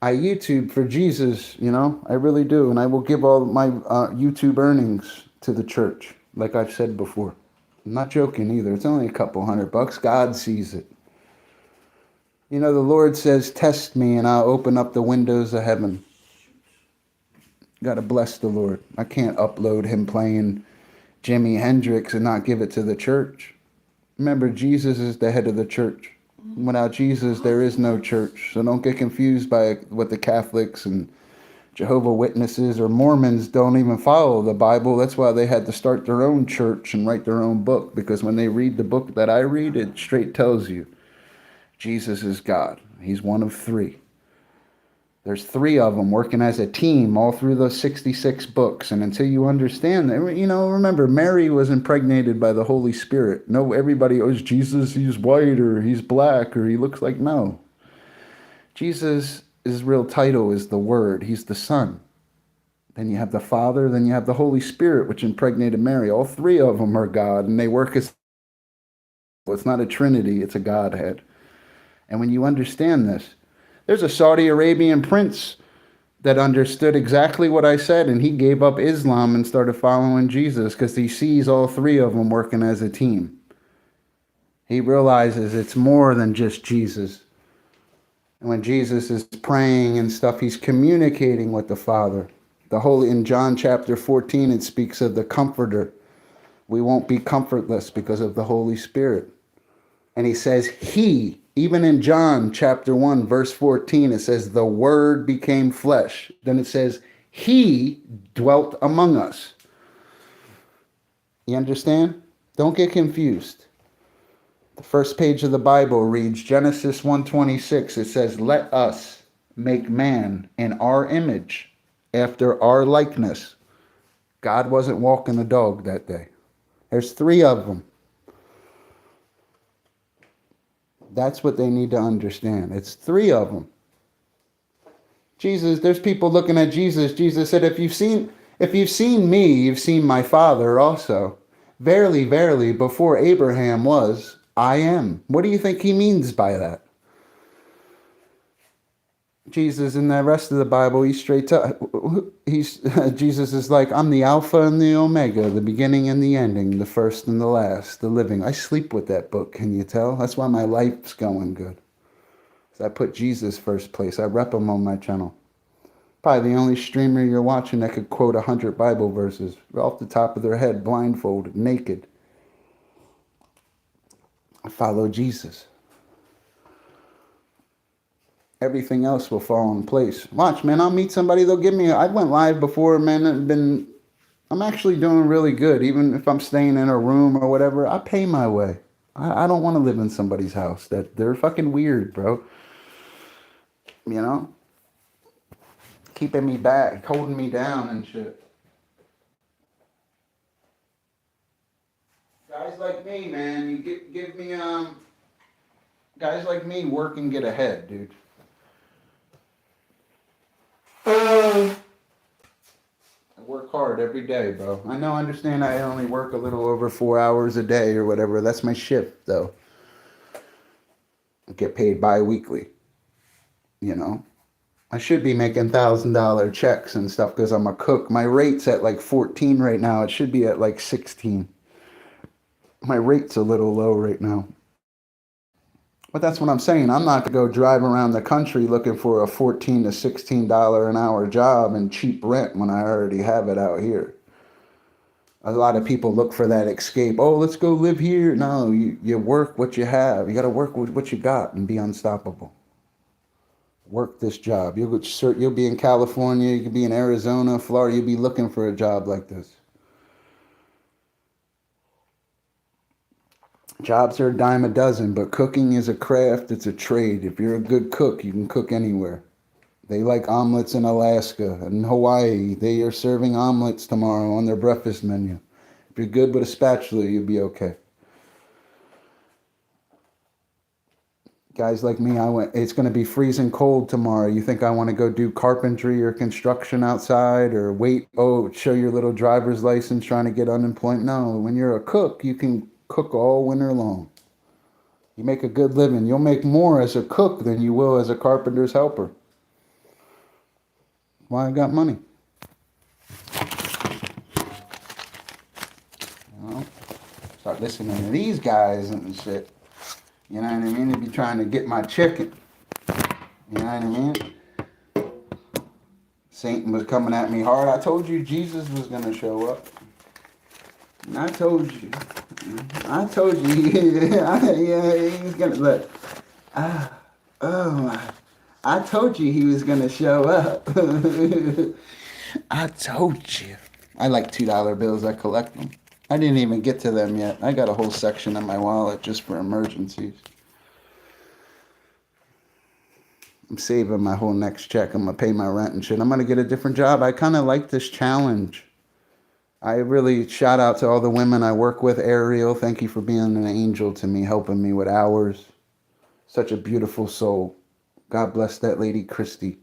I YouTube for Jesus, I really do. And I will give all my YouTube earnings to the church, like I've said before. I'm not joking either. It's only a couple $100. God sees it. The Lord says, test me and I'll open up the windows of heaven. Got to bless the Lord. I can't upload him playing Jimi Hendrix and not give it to the church. Remember, Jesus is the head of the church. Without Jesus, there is no church. So don't get confused by what the Catholics and Jehovah's Witnesses or Mormons don't even follow the Bible. That's why they had to start their own church and write their own book. Because when they read the book that I read, it straight tells you Jesus is God. He's one of three. There's three of them working as a team all through those 66 books. And until you understand that, remember, Mary was impregnated by the Holy Spirit. No, everybody, oh, Jesus, he's white or he's black or he looks like, no. Jesus, his real title is the Word. He's the Son. Then you have the Father, then you have the Holy Spirit, which impregnated Mary. All three of them are God, and they work as, well, it's not a Trinity, it's a Godhead. And when you understand this, there's a Saudi Arabian prince that understood exactly what I said, and he gave up Islam and started following Jesus because he sees all three of them working as a team. He realizes it's more than just Jesus. And when Jesus is praying and stuff, he's communicating with the Father. In John chapter 14, it speaks of the Comforter. We won't be comfortless because of the Holy Spirit. And he says, even in John chapter 1, verse 14, it says, the Word became flesh. Then it says, he dwelt among us. You understand? Don't get confused. The first page of the Bible reads Genesis 1:26. It says, let us make man in our image, after our likeness. God wasn't walking a dog that day. There's three of them. That's what they need to understand. It's three of them. Jesus, there's people looking at Jesus. Jesus said, if you've seen me, you've seen my Father also. Verily, verily, before Abraham was, I am. What do you think he means by that? Jesus, in the rest of the Bible, Jesus is like, I'm the Alpha and the Omega, the beginning and the ending, the first and the last, the living. I sleep with that book, can you tell? That's why my life's going good. So I put Jesus first place. I rep him on my channel. Probably the only streamer you're watching that could quote 100 Bible verses off the top of their head, blindfolded, naked. I follow Jesus. Everything else will fall in place. Watch, man, I'll meet somebody, they'll give me, I went live before, man, I've been I'm actually doing really good. Even if I'm staying in a room or whatever, I pay my way. I don't want to live in somebody's house. They're fucking weird, bro. You know, keeping me back, holding me down and shit. Guys like me, man, you give me guys like me work and get ahead, dude. I work hard every day, bro. I understand I only work a little over 4 hours a day or whatever. That's my shift, though. I get paid bi-weekly, you know. I should be making $1,000 checks and stuff because I'm a cook. My rate's at like 14 right now. It should be at like 16. My rate's a little low right now. But that's what I'm saying. I'm not going to go drive around the country looking for a $14 to $16 an hour job and cheap rent when I already have it out here. A lot of people look for that escape. Oh, let's go live here. No, you work what you have. You got to work with what you got and be unstoppable. Work this job. You'll be in California. You could be in Arizona, Florida. You'll be looking for a job like this. Jobs are a dime a dozen, but cooking is a craft. It's a trade. If you're a good cook, you can cook anywhere. They like omelets in Alaska and Hawaii. They are serving omelets tomorrow on their breakfast menu. If you're good with a spatula, you'll be okay. Guys like me, it's going to be freezing cold tomorrow. You think I want to go do carpentry or construction outside or show your little driver's license trying to get unemployment? No, when you're a cook, you can cook all winter long. You make a good living. You'll make more as a cook than you will as a carpenter's helper. Why I got money. You know, start listening to these guys and shit. You know what I mean? They be trying to get my chicken. You know what I mean? Satan was coming at me hard. I told you Jesus was going to show up. And I told you. Yeah, he was going to look. I told you he was going to show up. I told you. I like $2 bills. I collect them. I didn't even get to them yet. I got a whole section in my wallet just for emergencies. I'm saving my whole next check. I'm going to pay my rent and shit. I'm going to get a different job. I kind of like this challenge. I really shout out to all the women I work with. Ariel, thank you for being an angel to me, helping me with hours. Such a beautiful soul. God bless that lady, Christy,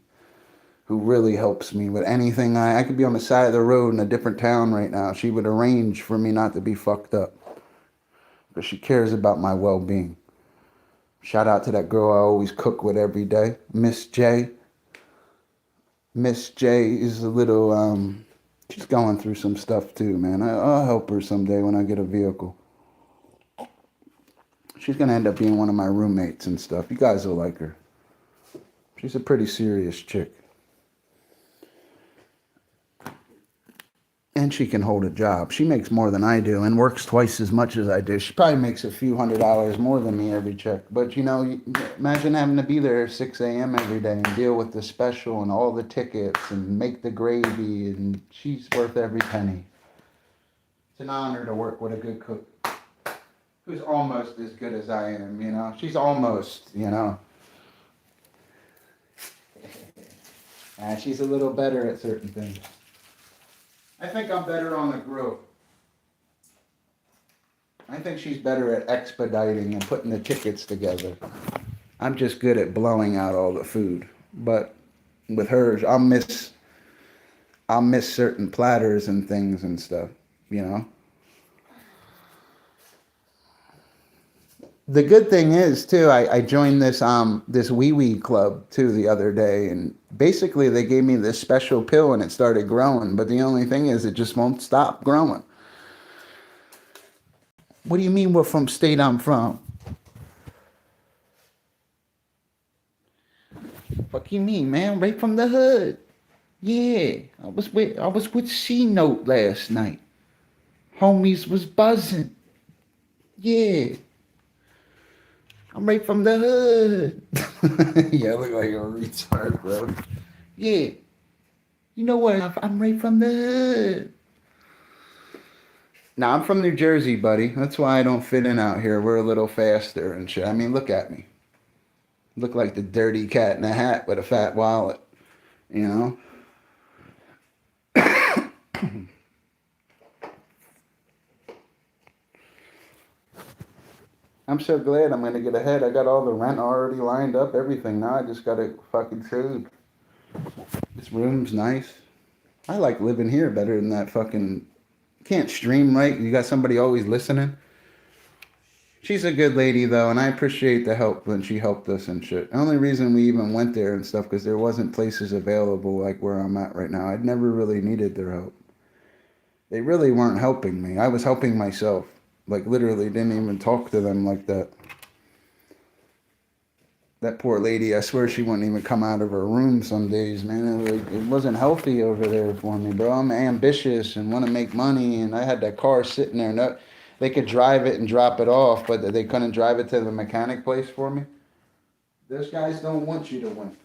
who really helps me with anything. I could be on the side of the road in a different town right now. She would arrange for me not to be fucked up. But she cares about my well-being. Shout out to that girl I always cook with every day, Miss J. Miss J is a little, she's going through some stuff too, man. I'll help her someday when I get a vehicle. She's going to end up being one of my roommates and stuff. You guys will like her. She's a pretty serious chick. And she can hold a job. She makes more than I do and works twice as much as I do. She probably makes a few $100s more than me every check. But, you know, imagine having to be there at 6 a.m. every day and deal with the special and all the tickets and make the gravy. And she's worth every penny. It's an honor to work with a good cook who's almost as good as I am, you know. She's almost, you know. She's a little better at certain things. I think I'm better on the grill. I think she's better at expediting and putting the tickets together. I'm just good at blowing out all the food. But with hers, I'll miss certain platters and things and stuff, you know. The good thing is too, I joined this wee wee club too the other day, and basically they gave me this special pill and it started growing, but the only thing is it just won't stop growing. What do you mean what from state I'm from? Fuck you mean, man? Right from the hood. Yeah, I was with C-Note last night. Homies was buzzing. Yeah. I'm right from the hood. Yeah, I look like a retard, bro. Yeah. You know what? I'm right from the hood. Now, I'm from New Jersey, buddy. That's why I don't fit in out here. We're a little faster and shit. I mean, look at me. Look like the dirty cat in a hat with a fat wallet, you know? I'm so glad I'm gonna get ahead. I got all the rent already lined up, everything. Now I just gotta fucking save. This room's nice. I like living here better than that fucking. Can't stream right. You got somebody always listening. She's a good lady though, and I appreciate the help when she helped us and shit. The only reason we even went there and stuff because there wasn't places available like where I'm at right now. I'd never really needed their help. They really weren't helping me. I was helping myself. Like literally didn't even talk to them like that. That poor lady, I swear she wouldn't even come out of her room some days, man. It wasn't healthy over there for me, bro. I'm ambitious and want to make money, and I had that car sitting there. No, they could drive it and drop it off, but they couldn't drive it to the mechanic place for me. Those guys don't want you to win.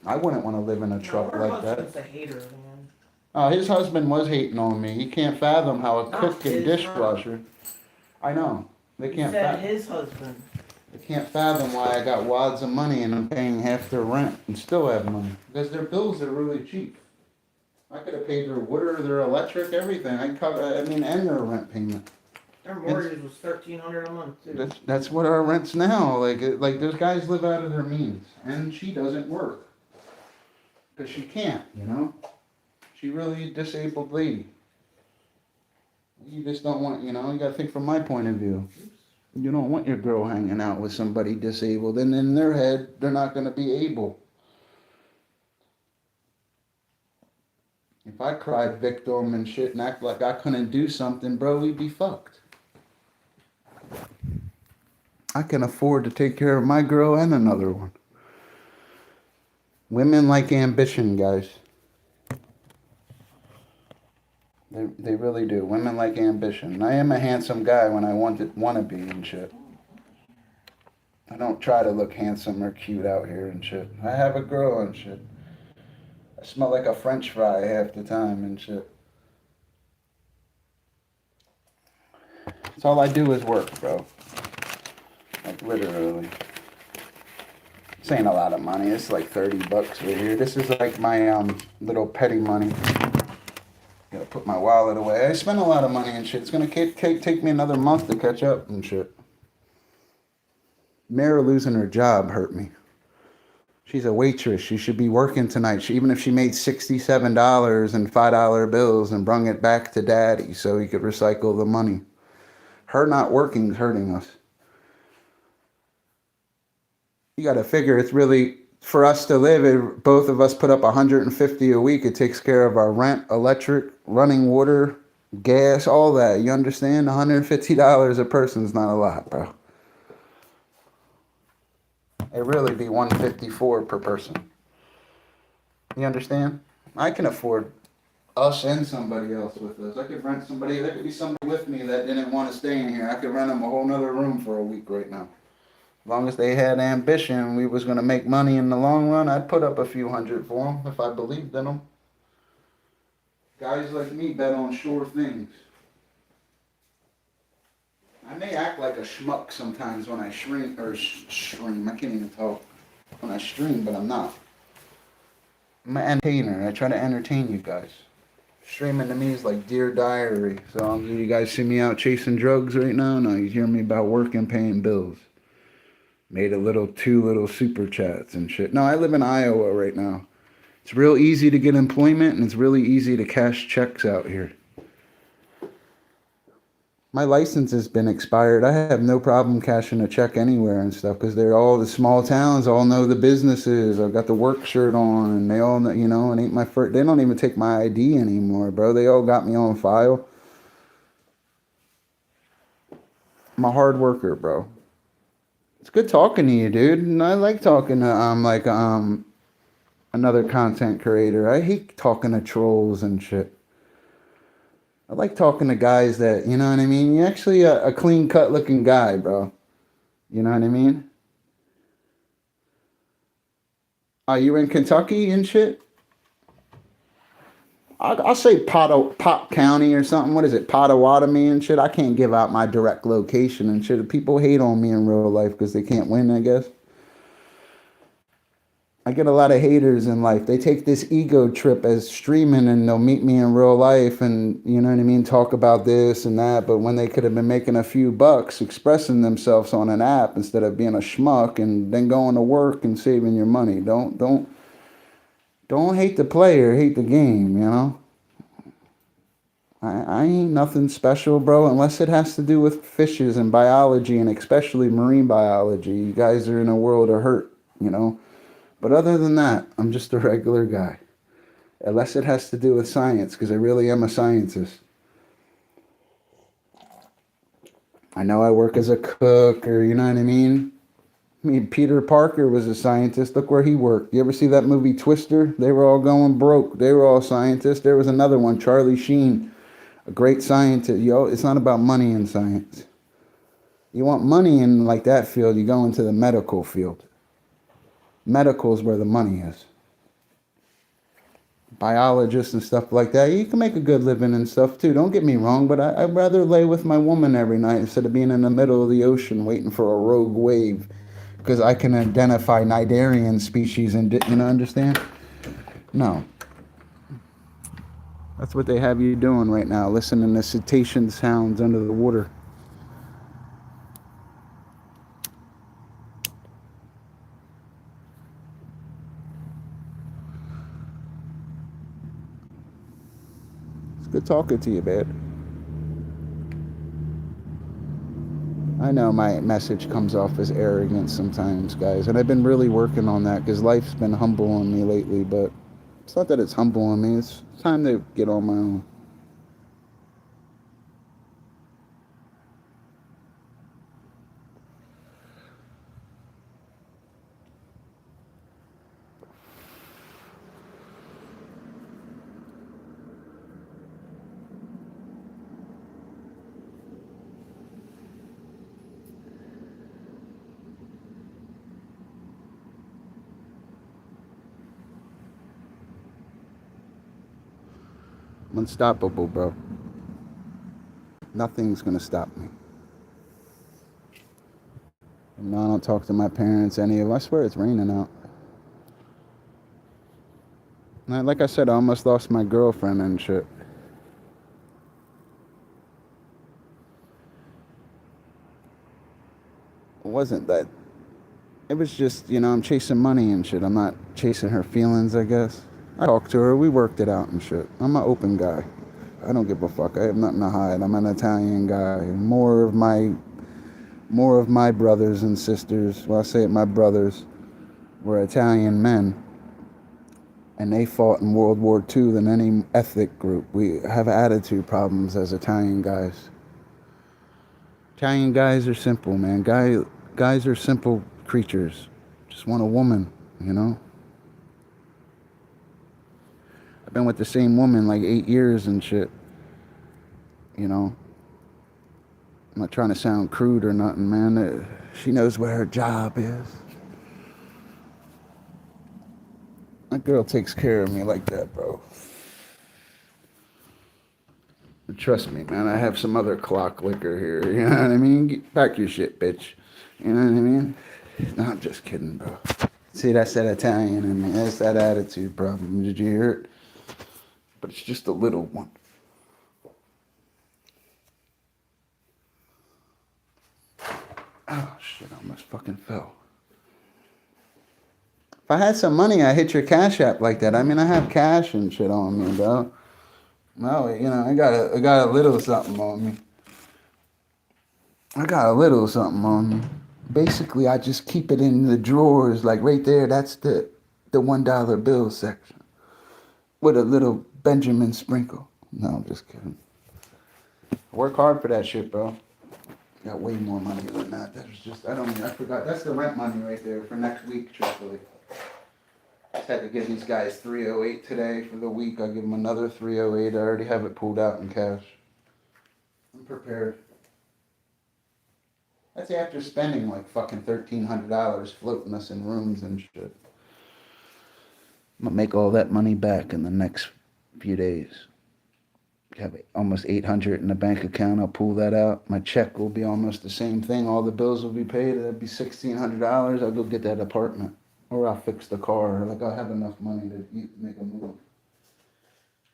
I wouldn't want to live in a truck like that.
A hater, man.
Oh, his husband was hating on me. He can't fathom how a cook and dishwasher. I know. They can't fathom.
His husband.
I can't fathom why I got wads of money and I'm paying half their rent and still have money. Because their bills are really cheap. I could have paid their water, their electric, everything. And their rent payment.
Their mortgage was $1,300 a month too.
That's what our rent's now. Like those guys live out of their means. And she doesn't work. Because she can't, you know? She really a disabled lady. You just don't want, you gotta think from my point of view. You don't want your girl hanging out with somebody disabled, and in their head, they're not going to be able. If I cried victim and shit and act like I couldn't do something, bro, we'd be fucked. I can afford to take care of my girl and another one. Women like ambition, guys. They really do. Women like ambition. I am a handsome guy when I want to be and shit. I don't try to look handsome or cute out here and shit. I have a girl and shit. I smell like a French fry half the time and shit. That's all I do is work, bro. Like literally. This ain't a lot of money. It's like $30 right here. This is like my little petty money. Gotta put my wallet away. I spend a lot of money and shit. It's gonna take me another month to catch up and shit. Mara losing her job hurt me. She's a waitress. She should be working tonight. Even if she made $67 and $5 bills and brung it back to daddy so he could recycle the money. Her not working is hurting us. You gotta figure it's really... For us to live, both of us put up $150 a week. It takes care of our rent, electric, running water, gas, all that. You understand? $150 a person is not a lot, bro. It really be $154 per person. You understand? I can afford us and somebody else with us. I could rent somebody. There could be somebody with me that didn't want to stay in here. I could rent them a whole nother room for a week right now. As long as they had ambition, we was going to make money in the long run, I'd put up a few hundred for them if I believed in them. Guys like me bet on sure things. I may act like a schmuck sometimes when I stream. I can't even talk. When I stream, but I'm not. I'm an entertainer. I try to entertain you guys. Streaming to me is like Dear Diary. So you guys see me out chasing drugs right now? No, you hear me about work and paying bills. Made two little super chats and shit. No, I live in Iowa right now. It's real easy to get employment and it's really easy to cash checks out here. My license has been expired. I have no problem cashing a check anywhere and stuff because they're all the small towns, all know the businesses. I've got the work shirt on and they all know, it ain't my first. They don't even take my ID anymore, bro. They all got me on file. I'm a hard worker, bro. It's good talking to you, dude. And I like talking to another content creator. I hate talking to trolls and shit. I like talking to guys that, you know what I mean? You're actually a clean cut looking guy, bro. You know what I mean? Are you in Kentucky and shit? I'll say Pot County or something. What is it, Potawatomi and shit? I can't give out my direct location and shit. People hate on me in real life because they can't win, I guess. I get a lot of haters in life. They take this ego trip as streaming and they'll meet me in real life and, you know what I mean, talk about this and that. But when they could have been making a few bucks expressing themselves on an app instead of being a schmuck and then going to work and saving your money. Don't hate the player, hate the game, you know? I ain't nothing special, bro, unless it has to do with fishes and biology and especially marine biology. You guys are in a world of hurt, you know? But other than that, I'm just a regular guy. Unless it has to do with science, because I really am a scientist. I know I work as a cook or, you know what I mean? I mean, Peter Parker was a scientist. Look where he worked. You ever see that movie Twister? They were all going broke. They were all scientists. There was another one, Charlie Sheen, a great scientist. Yo, it's not about money in science. You want money in like that field, you go into the medical field. Medical is where the money is. Biologists and stuff like that, you can make a good living and stuff too. Don't get me wrong, but I'd rather lay with my woman every night instead of being in the middle of the ocean waiting for a rogue wave. Because I can identify Cnidarian species and, you know, understand? No. That's what they have you doing right now, listening to cetacean sounds under the water. It's good talking to you, man. I know my message comes off as arrogant sometimes, guys, and I've been really working on that because life's been humbling me lately, but it's not that it's humbling me, it's time to get on my own. I'm unstoppable, bro. Nothing's gonna stop me. No, I don't talk to my parents, any of them. I swear it's raining out. Like I said, I almost lost my girlfriend and shit. It wasn't that. It was just, you know, I'm chasing money and shit. I'm not chasing her feelings, I guess. I talked to her. We worked it out and shit. I'm an open guy. I don't give a fuck. I have nothing to hide. I'm an Italian guy. More of my brothers and sisters, well, I say it, my brothers, were Italian men. And they fought in World War II than any ethnic group. We have attitude problems as Italian guys. Italian guys are simple, man. Guys are simple creatures. Just want a woman, you know? I've been with the same woman like 8 years and shit. You know? I'm not trying to sound crude or nothing, man. She knows what her job is. My girl takes care of me like that, bro. And trust me, man, I have some other clock liquor here. You know what I mean? Get back your shit, bitch. You know what I mean? No, I'm just kidding, bro. See, that's that Italian in me. That's that attitude problem. Did you hear it? But it's just a little one. Oh, shit, I almost fucking fell. If I had some money, I'd hit your Cash App like that. I mean, I have cash and shit on me, bro. No, you know, I got a little something on me. I got a little something on me. Basically, I just keep it in the drawers, like right there. That's the $1 bill section with a little Benjamin sprinkle. No, I'm just kidding. I work hard for that shit, bro. Got way more money than that. That was just, I forgot. That's the rent money right there for next week, truthfully. Just had to give these guys $308 today for the week. I'll give them another $308. I already have it pulled out in cash. I'm prepared. That's after spending like fucking $1,300 floating us in rooms and shit. I'm gonna make all that money back in the next few days. Have almost 800 in the bank account. I'll pull that out. My check will be almost the same thing. All the bills will be paid. That'll be $1,600. I'll go get that apartment, or I'll fix the car. Like I'll have enough money to make a move.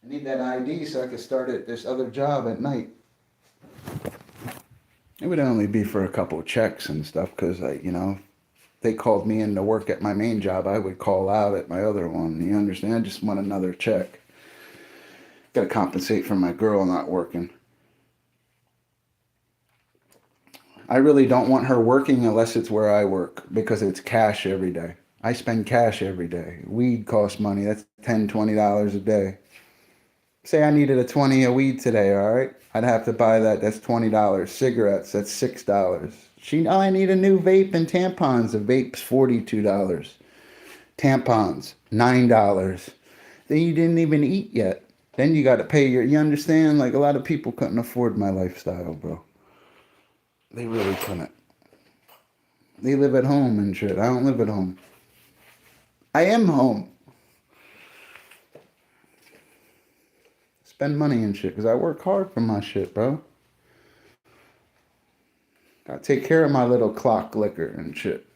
I need that ID so I can start at this other job at night. It would only be for a couple of checks and stuff, because they called me in to work at my main job. I would call out at my other one. You understand? I just want another check. Got to compensate for my girl not working. I really don't want her working unless it's where I work, because it's cash every day. I spend cash every day. Weed costs money. That's $10, $20 a day. Say I needed a 20 a weed today, all right? I'd have to buy that. That's $20. Cigarettes, that's $6. I need a new vape and tampons. A vape's $42. Tampons, $9. Then you didn't even eat yet. Then you got to pay you understand? Like, a lot of people couldn't afford my lifestyle, bro. They really couldn't. They live at home and shit. I don't live at home. I am home. Spend money and shit, because I work hard for my shit, bro. Gotta take care of my little clock liquor and shit.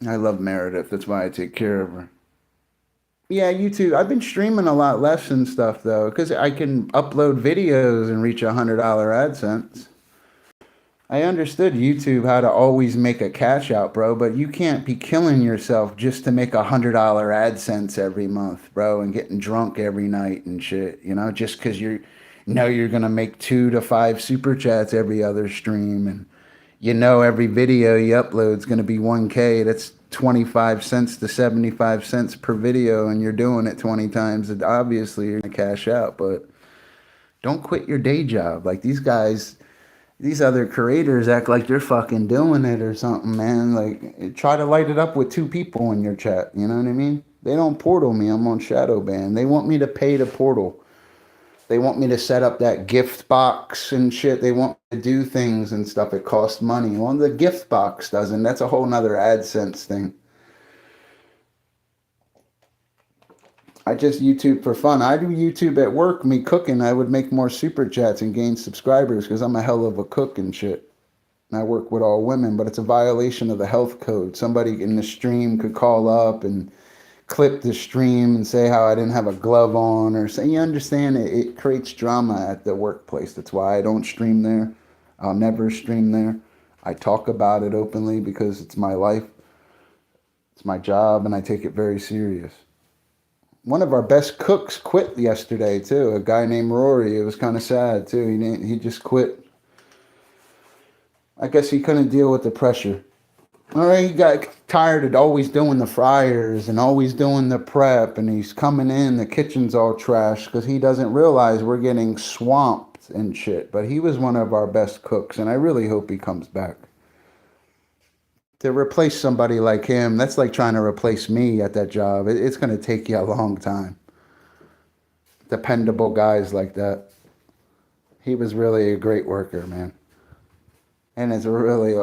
I love Meredith. That's why I take care of her. Yeah, YouTube. I've been streaming a lot less and stuff, though, because I can upload videos and reach $100 AdSense. I understood YouTube how to always make a cash out, bro, but you can't be killing yourself just to make $100 AdSense every month, bro, and getting drunk every night and shit, just because you're going to make 2 to 5 super chats every other stream, and every video you upload is going to be 1K. That's 25 cents to 75 cents per video, and you're doing it 20 times. And obviously, you're going to cash out, but don't quit your day job. Like, these guys, these other creators act like you're fucking doing it or something, man. Like, try to light it up with 2 people in your chat. You know what I mean? They don't portal me. I'm on shadow ban. They want me to pay to portal. They want me to set up that gift box and shit. They want me to do things and stuff. It costs money. Well, the gift box doesn't. That's a whole nother AdSense thing. I just YouTube for fun. I do YouTube at work, me cooking. I would make more super chats and gain subscribers because I'm a hell of a cook and shit. And I work with all women, but it's a violation of the health code. Somebody in the stream could call up and clip the stream and say how I didn't have a glove on, or say, you understand, it creates drama at the workplace. That's why I don't stream there. I'll never stream there. I talk about it openly because it's my life. It's my job, and I take it very serious. One of our best cooks quit yesterday, too. A guy named Rory. It was kind of sad, too. He just quit. I guess he couldn't deal with the pressure. All right, he got tired of always doing the fryers and always doing the prep, and he's coming in, the kitchen's all trash, because he doesn't realize we're getting swamped and shit. But he was one of our best cooks, and I really hope he comes back. To replace somebody like him, that's like trying to replace me at that job. It's going to take you a long time. Dependable guys like that. He was really a great worker, man. And it's really